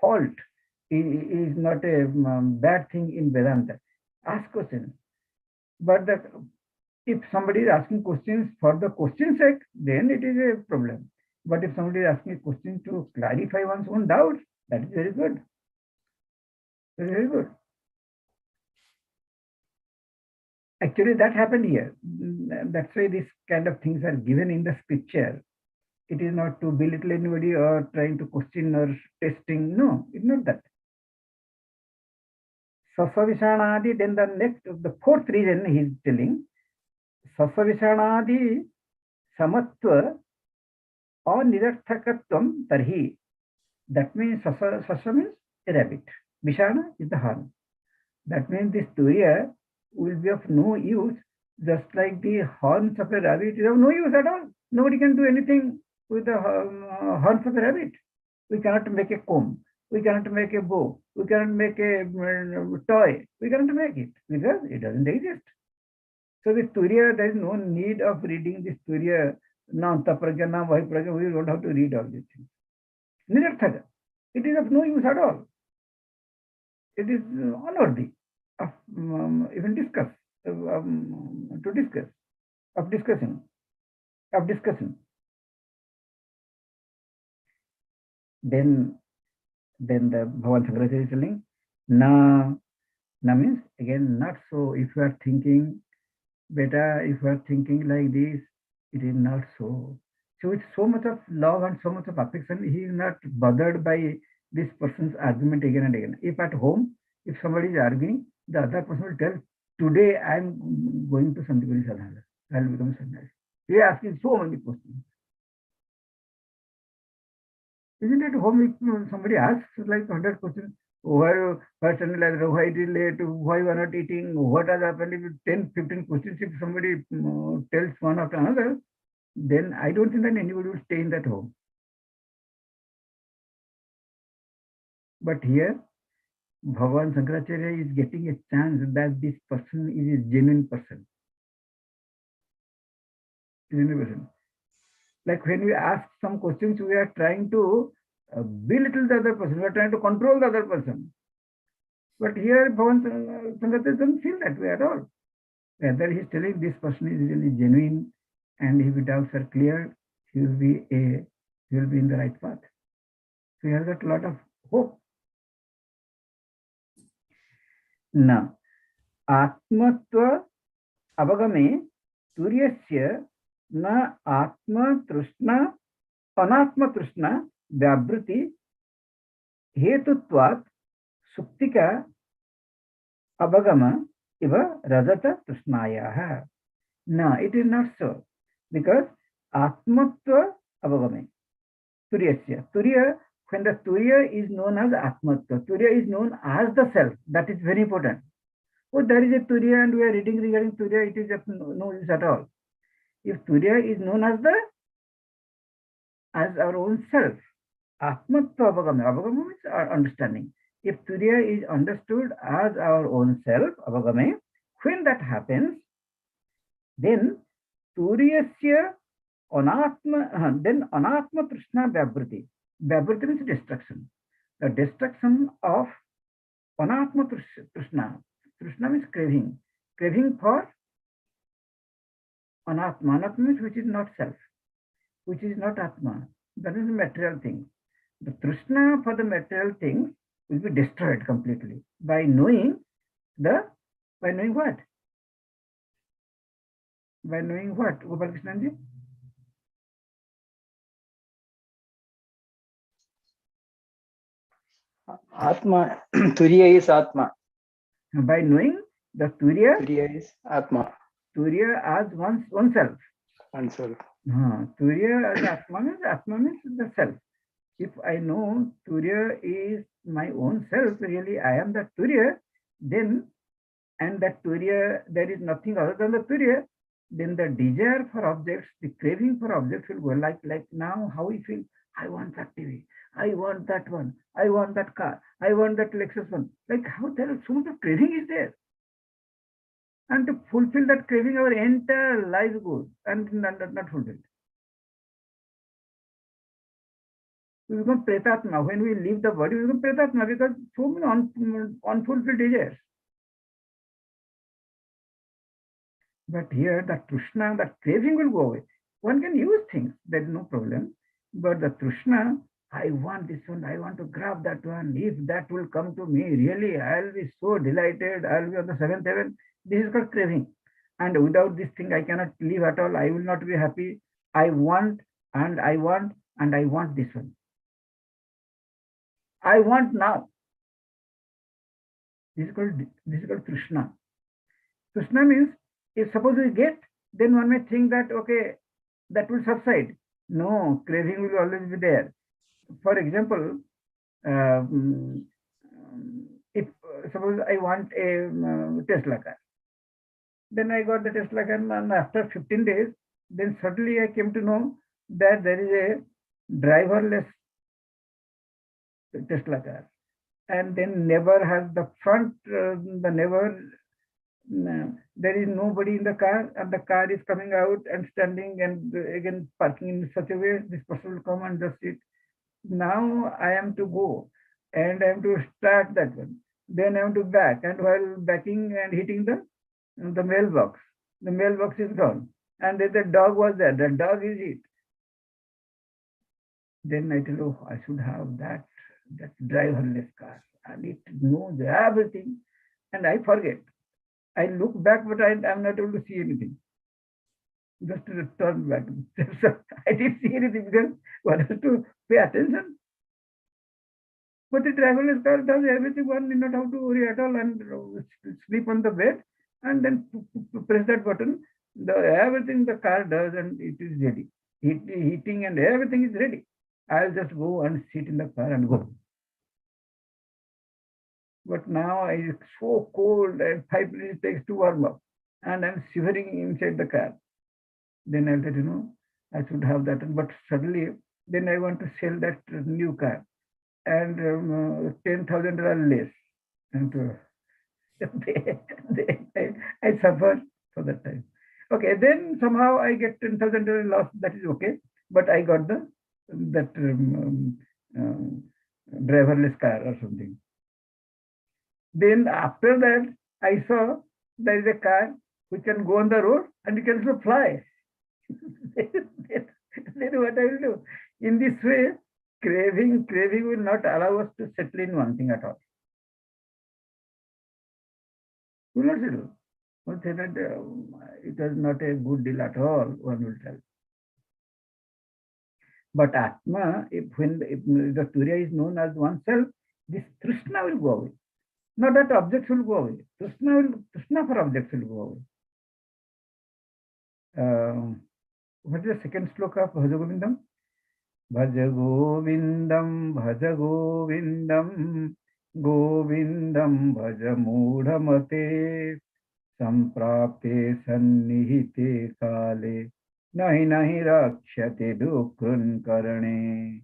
fault. It is not a bad thing in Vedanta. Ask questions. But if somebody is asking questions for the question's sake, then it is a problem. But if somebody is asking a question to clarify one's own doubts, that is very good. Very, very good. Actually, that happened here. That's why this kind of things are given in the scripture. It is not to belittle anybody or trying to question or testing. No, it's not that. Sasavishanadi, then the fourth reason he is telling, Sasavishanadi samatva anirarthakatvam tarhi. That means Sasa means a rabbit. Vishana is the horn. That means this Turiya will be of no use, just like the horns of a rabbit is of no use at all. Nobody can do anything with the horns of a rabbit. We cannot make a comb. We cannot make a bow. We cannot make a toy. We cannot make it because it doesn't exist. So this Turiya, there is no need of reading this Turiya. Nanta pragya, na vahi pragya. We don't have to read all these things. Nirarthaka. It is of no use at all. It is unworthy of even discussing. Then the Bhavan Sankaracharya is telling, na means again not so. If you are thinking better, if you are thinking like this, it is not so. So with so much of love and so much of affection, he is not bothered by this person's argument again and again. If at home, if somebody is arguing, the other person will tell, today I am going to Santikuri Sadhana. I will become Sannyasi. He is asking so many questions. Isn't it home if somebody asks like 100 questions, why person like why it is late, why you are not eating, what has happened, if 10, 15 questions, if somebody tells one after another, then I don't think that anybody will stay in that home. But here, Bhagavan Shankaracharya is getting a chance that this person is a genuine person. Genuine person. Like when we ask some questions, we are trying to belittle the other person, we are trying to control the other person. But here, Bhagavan Shankaracharya doesn't feel that way at all. Rather, he is telling this person is really genuine, and if his doubts are clear, he will be in the right path. So he has got a lot of hope. Now, Atmatva avagame turyasya na atma trishna anatma trishna vyabhriti hetutvat suktika avagama iva rajata trishnaya. No, it is not so, because atmatva avagame turyasya. Turya, when the turya is known as atmatva, turya is known as the self. That is very important. Oh, there is a turya and we are reading regarding turya, it is of no use at all. If turya is known as our own self, atmatva avagame, avagame means our understanding. If turya is understood as our own self, avagame, when that happens, then turyasya anatma, then anatma trishna vyabhriti. Vyabhriti means destruction. The destruction of anatma trishna. Trishna means craving. Craving for anatma. Anatma means which is not self, which is not atma. That is material things. The trishna for the material things will be destroyed completely by knowing what? By knowing what? Gopal Krishnanji? Atma, Turiya is Atma. By knowing the Turiya is Atma. Turiya as oneself. Oneself. Turiya as Atma means the self. If I know Turiya is my own self, really I am the Turiya, then, and that Turiya, there is nothing other than the Turiya, then the desire for objects, the craving for objects will go like now how we feel. I want that TV, I want that one, I want that car, I want that Lexus one. Like how there is so much of craving is there. And to fulfill that craving, our entire life goes and not fulfilled. We become pretatma. When we leave the body, we become pretatma because so many unfulfilled desires. But here, the trishna, the craving will go away. One can use things, there is no problem. But the trishna, I want this one, I want to grab that one. If that will come to me, really, I'll be so delighted. I'll be on the seventh heaven. This is called craving. And without this thing, I cannot live at all. I will not be happy. I want, and I want, and I want this one. I want now. This is called trishna. Trishna means, if suppose we get, then one may think that, okay, that will subside. No, craving will always be there. For example, if suppose I want a Tesla car, then I got the Tesla car, and after 15 days, then suddenly I came to know that there is a driverless Tesla car, and then never has the front, there is nobody in the car, and the car is coming out and standing and again parking in such a way, this person will come and just sit. Now I am to go and I am to start that one. Then I am to back, and while backing and hitting the mailbox is gone. And then the dog was there, the dog is it. Then I tell, oh, I should have that driverless car. I need to know everything, and I forget. I look back, but I am not able to see anything. Just to turn back. So I didn't see anything because one has to pay attention. But the driverless car does everything. One need not have to worry at all and sleep on the bed and then press that button. Everything the car does and it is ready. Heating and everything is ready. I'll just go and sit in the car and go. But now it's so cold and 5 minutes takes to warm up, and I'm shivering inside the car. Then I thought, I should have that. But suddenly, then I want to sell that new car, and $10,000 less. And I suffer for that time. Okay, then somehow I get $10,000 loss. That is okay, but I got that driverless car or something. Then after that, I saw there is a car which can go on the road and it can also fly. Then what I will do? In this way, craving will not allow us to settle in one thing at all. Will not settle. One say that it was not a good deal at all, one will tell. But Atma, if the Turiya is known as oneself, this Trishna will go away. Not that objects will go away. Trishna for objects will go away. What is the second sloka of Bhaja Govindam? Bhaja Govindam, Bhaja Govindam, Govindam Bhaja Mudhamate, Samprapte Sannihite Kale, Nahi Nahi Rakshate Dukrun Karane,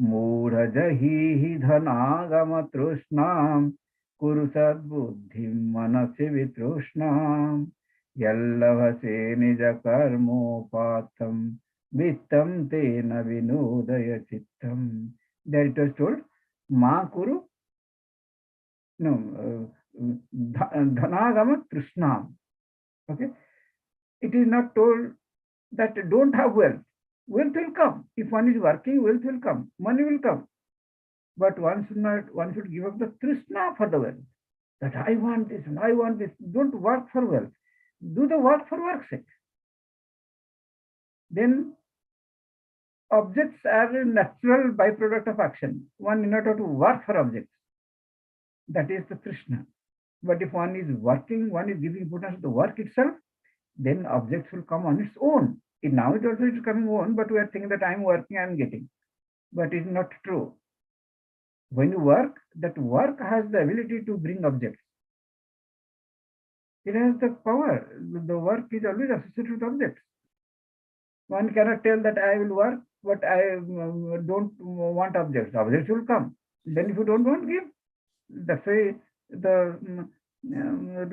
Mudhajahi Dhanagama Trushnam, Kurusad Buddhim Manase Vitrushnam, Yallavase Nija Karmopatam, Vittam Tena Vinodaya Chittam. There it was told, Ma Kuru, Dhanagama Trushnam. Okay. It is not told that don't have wealth. Wealth will come. If one is working, wealth will come. Money will come. But one should give up the Trishna for the wealth. That I want this and I want this. Don't work for wealth. Do the work for work's sake. Then objects are a natural byproduct of action. One need not have to work for objects. That is the Krishna. But if one is working, one is giving importance to the work itself, then objects will come on its own. Now it also is coming on, but we are thinking that I am working, I am getting. But it is not true. When you work, that work has the ability to bring objects. It has the power. The work is always associated with objects. One cannot tell that I will work, but I don't want objects. Objects will come. Then if you don't want, give. That's why the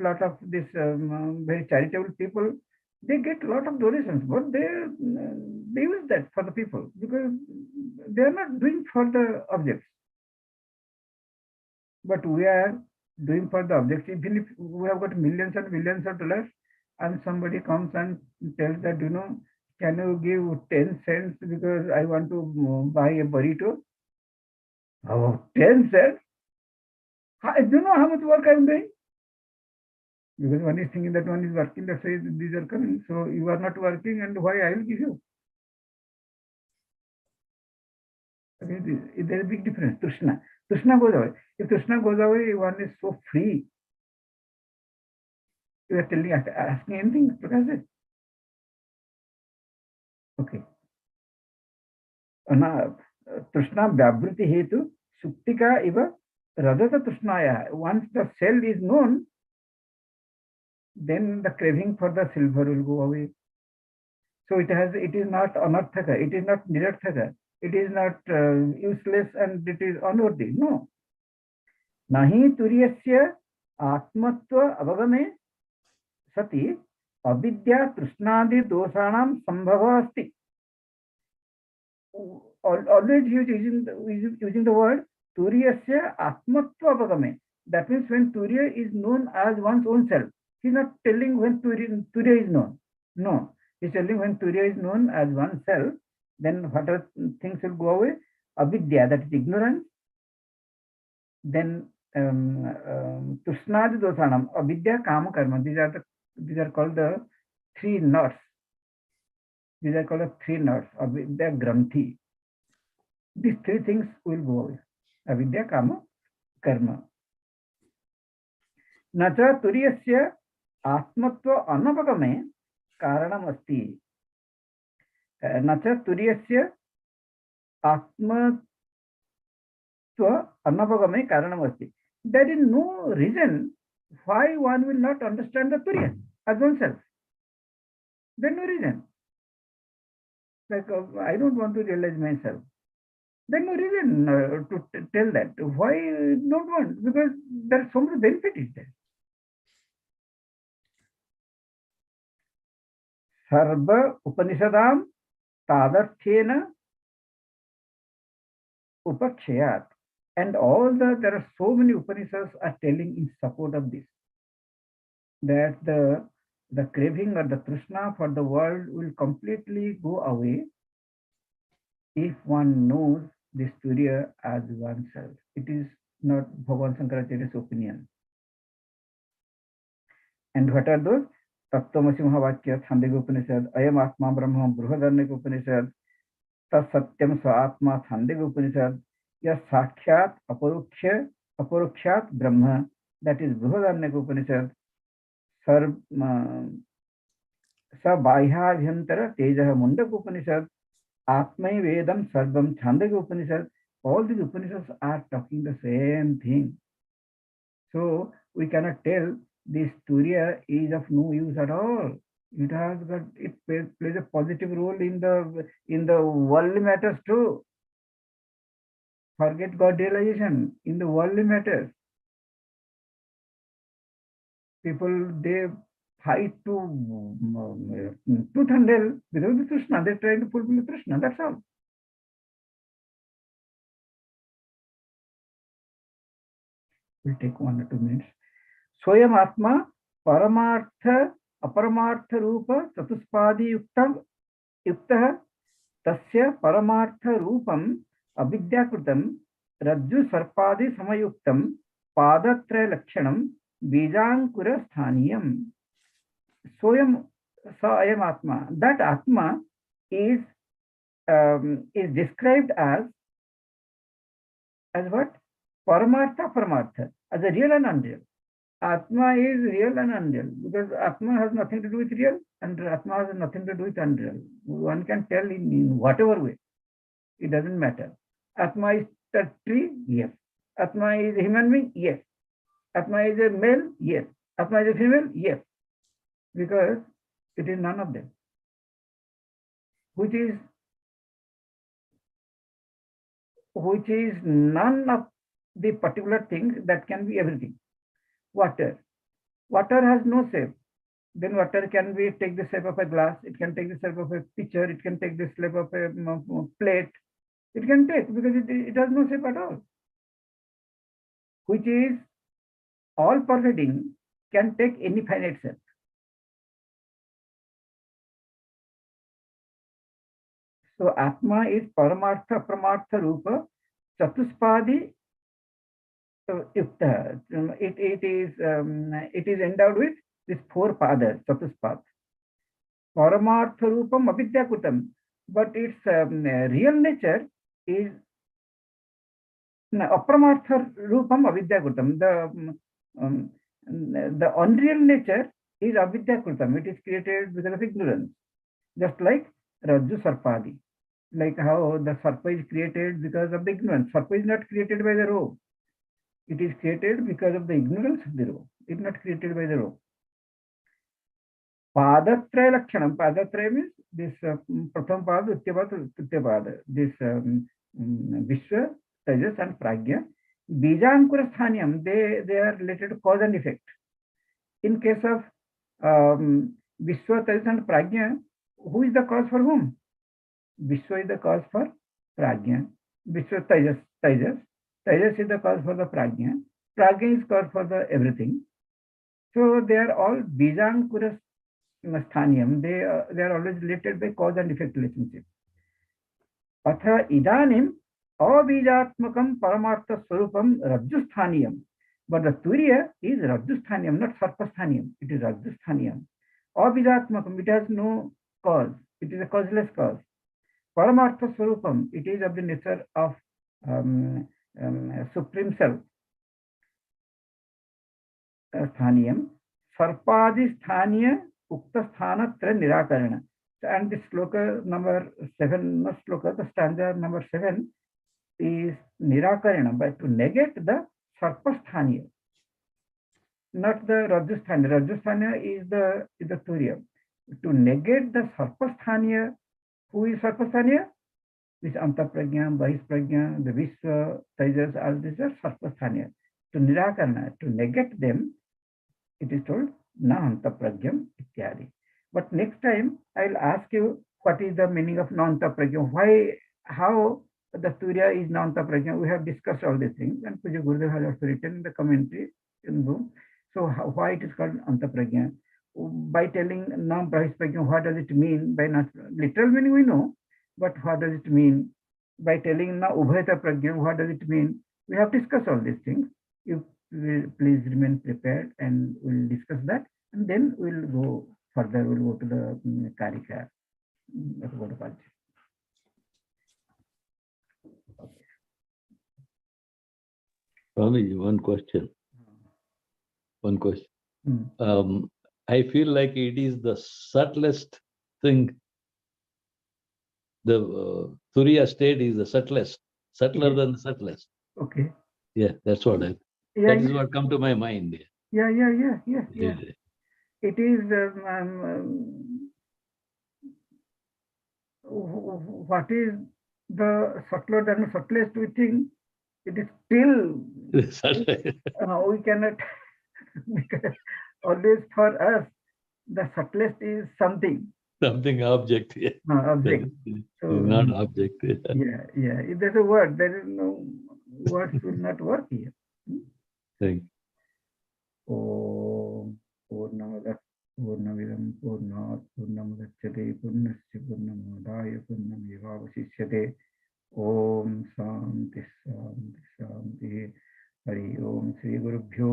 lot of this very charitable people, they get a lot of donations, but they use that for the people because they are not doing for the objects. But we are doing for the objects. Even if we have got millions and millions of dollars, and somebody comes and tells that, can you give 10 cents because I want to buy a burrito? Oh, 10 cents? Do you know how much work I am doing? Because one is thinking that one is working, that's why these are coming. So you are not working, and why I will give you? Okay, there is a big difference. Trishna goes away. If Trishna goes away, one is so free. You are asking anything, Prakash? Okay. Trishna Vyabriti Hetu Suktika Iva Radata Trishnaya. Once the cell is known, then the craving for the silver will go away. So it is not anarthaka, it is not nirarthaka, it is not useless and it is unworthy. No. Nahi turiyasya atmatva avagame sati avidya trishnadi dosanam sambhava asti. Always using the word turiyasya atmatva avagame. That means when turiya is known as one's own self. He's not telling when turiya is known. No. He's telling when turiya is known as oneself, then what other things will go away? Avidya, that is ignorance. Then Tushnadi dosanam, avidya, kama, karma. These are called the three knots. These are called the three knots. Avidya, granthi. These three things will go away. Avidya, kama, karma. Nacha turiyasya atmatva anavagame karanam asti. Nacha turiyasya Atma Anapagame Karanamasti. There is no reason why one will not understand the Turiya as oneself. There is no reason. Like, I don't want to realize myself. There is no reason to tell that. Why don't want? Because there is so much benefit is there. Sarva Upanishadam Tadarthena Upakshayat. And there are so many Upanishads are telling in support of this, that the craving or the trishna for the world will completely go away if one knows this Turiya as oneself. It is not Bhagavan Shankaracharya's opinion. And what are those? Tattvamasi Mahavakya, Chandogya Upanishad, Ayam Atma Brahma, Brihadaranyaka Upanishad, Tat Satyam Sa Atma, Chandogya Upanishad, Ya Sakhyat Aparukshyat Brahma, that is Brihadaranyaka Upanishad, Sa Bahyabhyantara Tejaha Mundaka Upanishad, Atmai Vedam Sarvam Chandogya Upanishad. All these Upanishads are talking the same thing. So we cannot tell this Turiya is of no use at all. It plays a positive role in the worldly matters too. Forget God realization in the worldly matters. People, they fight to tooth and nail without the Krishna. They try to fulfill the Krishna. That's all. We'll take 1 or 2 minutes. Swayam Atma Paramartha Aparamartha Rupa Chatuspadi Yuktah Tasya Paramartha Rupam Avidyakrutam Rajju Sarpadi Samayuktam Padatraya Lakshanam Bijankura Sthaniyam. Swayam Sa Ayam Atma. That Atma is described as what? Paramartha, Paramartha, as a real and unreal. Atma is real and unreal, because Atma has nothing to do with real and Atma has nothing to do with unreal. One can tell in whatever way. It doesn't matter. Atma is a tree? Yes. Atma is a human being? Yes. Atma is a male? Yes. Atma is a female? Yes. Because it is none of them. Which is none of the particular things that can be everything. Water. Water has no shape. Then water can take the shape of a glass. It can take the shape of a pitcher. It can take the shape of a plate. It can take, because it has no shape at all. Which is all pervading, can take any finite shape. So Atma is Paramartha Pramartha Rupa Chatuspadi Yukta. It is endowed with these 4 padas, Chatuspad. Paramartha Rupam Avidyakutam. But its real nature is Apramartha Rupam Avidyakutam. The unreal nature is Avidyakutam. It is created because of ignorance. Just like Rajju Sarpadi. Like how the Sarpa is created because of the ignorance. Sarpa is not created by the rope. It is created because of the ignorance of the rope. It is not created by the rope. Padatraya Lakshanam. Padatraya means this Pratham Pada, Ditya Pada, Tritiya Pada. This Vishwa, Tejas and Pragya. Bijankura Sthaniyam, they are related to cause and effect. In case of Vishwa, Tejas and Pragya, who is the cause for whom? Vishwa is the cause for Pragya. Vishwa, Tejas. Tejas is the cause for the Pragya. Pragya is cause for the everything. So they are all Bijankura Sthaniyam. They are always related by cause and effect relationship. Atha Idanim Abijatmakam Paramartha Swarupam Rajju Sthaniyam. But the Turiya is Rajju Sthaniyam, not Sarpa Sthaniyam. It is Rajju Sthaniyam. Abijatmakam, it has no cause. It is a causeless cause. Paramartha Swarupam, it is of the nature of Supreme Self. Sthaniyam. Sarpadi Sthaniya Ukta Sthana Tra Nirakarana. And this sloka number 7, not sloka, the stanza number 7 is Nirakarana, but to negate the Sarpasthaniya, not the Rajasthaniya. Rajasthaniya is the Turiya. To negate the Sarpasthaniya, who is Sarpasthaniya? This Antaprajna, Bahisprajna, the Vishwa, Tejas, all these are Sarpasthaniya. To Nirakarana, to negate them, it is told Na Antapragyam Ityadi. But next time I'll ask you what is the meaning of non-taprajna. Why, how the Turiya is non-taprajna. We have discussed all these things, and Puja Gurudev has also written in the commentary in book. So why it is called antaprajna? By telling non-prahisprajna, what does it mean? By not literal meaning we know, but what does it mean? By telling na ubhayata prajna, what does it mean? We have discussed all these things. You will please remain prepared, and we'll discuss that, and then we'll go further. We'll go to the Karika. Swami, one question. I feel like it is the subtlest thing. The Turiya state is the subtlest, subtler than the subtlest. Okay. Yeah, that's what that is what come to my mind. Yeah. It is what is the subtler than the subtlest we think. It is still we cannot because always for us the subtlest is something object. Yeah. Object. So, not object. Yeah. If there's a word, there is no words will not work here. Thank you. Om Purnamada Purnamidam Purnat Purnamudachyate Purnasya Purnamadaya Purnamevavasishyate. Om Shanti Shanti Shanti. Hari Om Sri Gurubhyo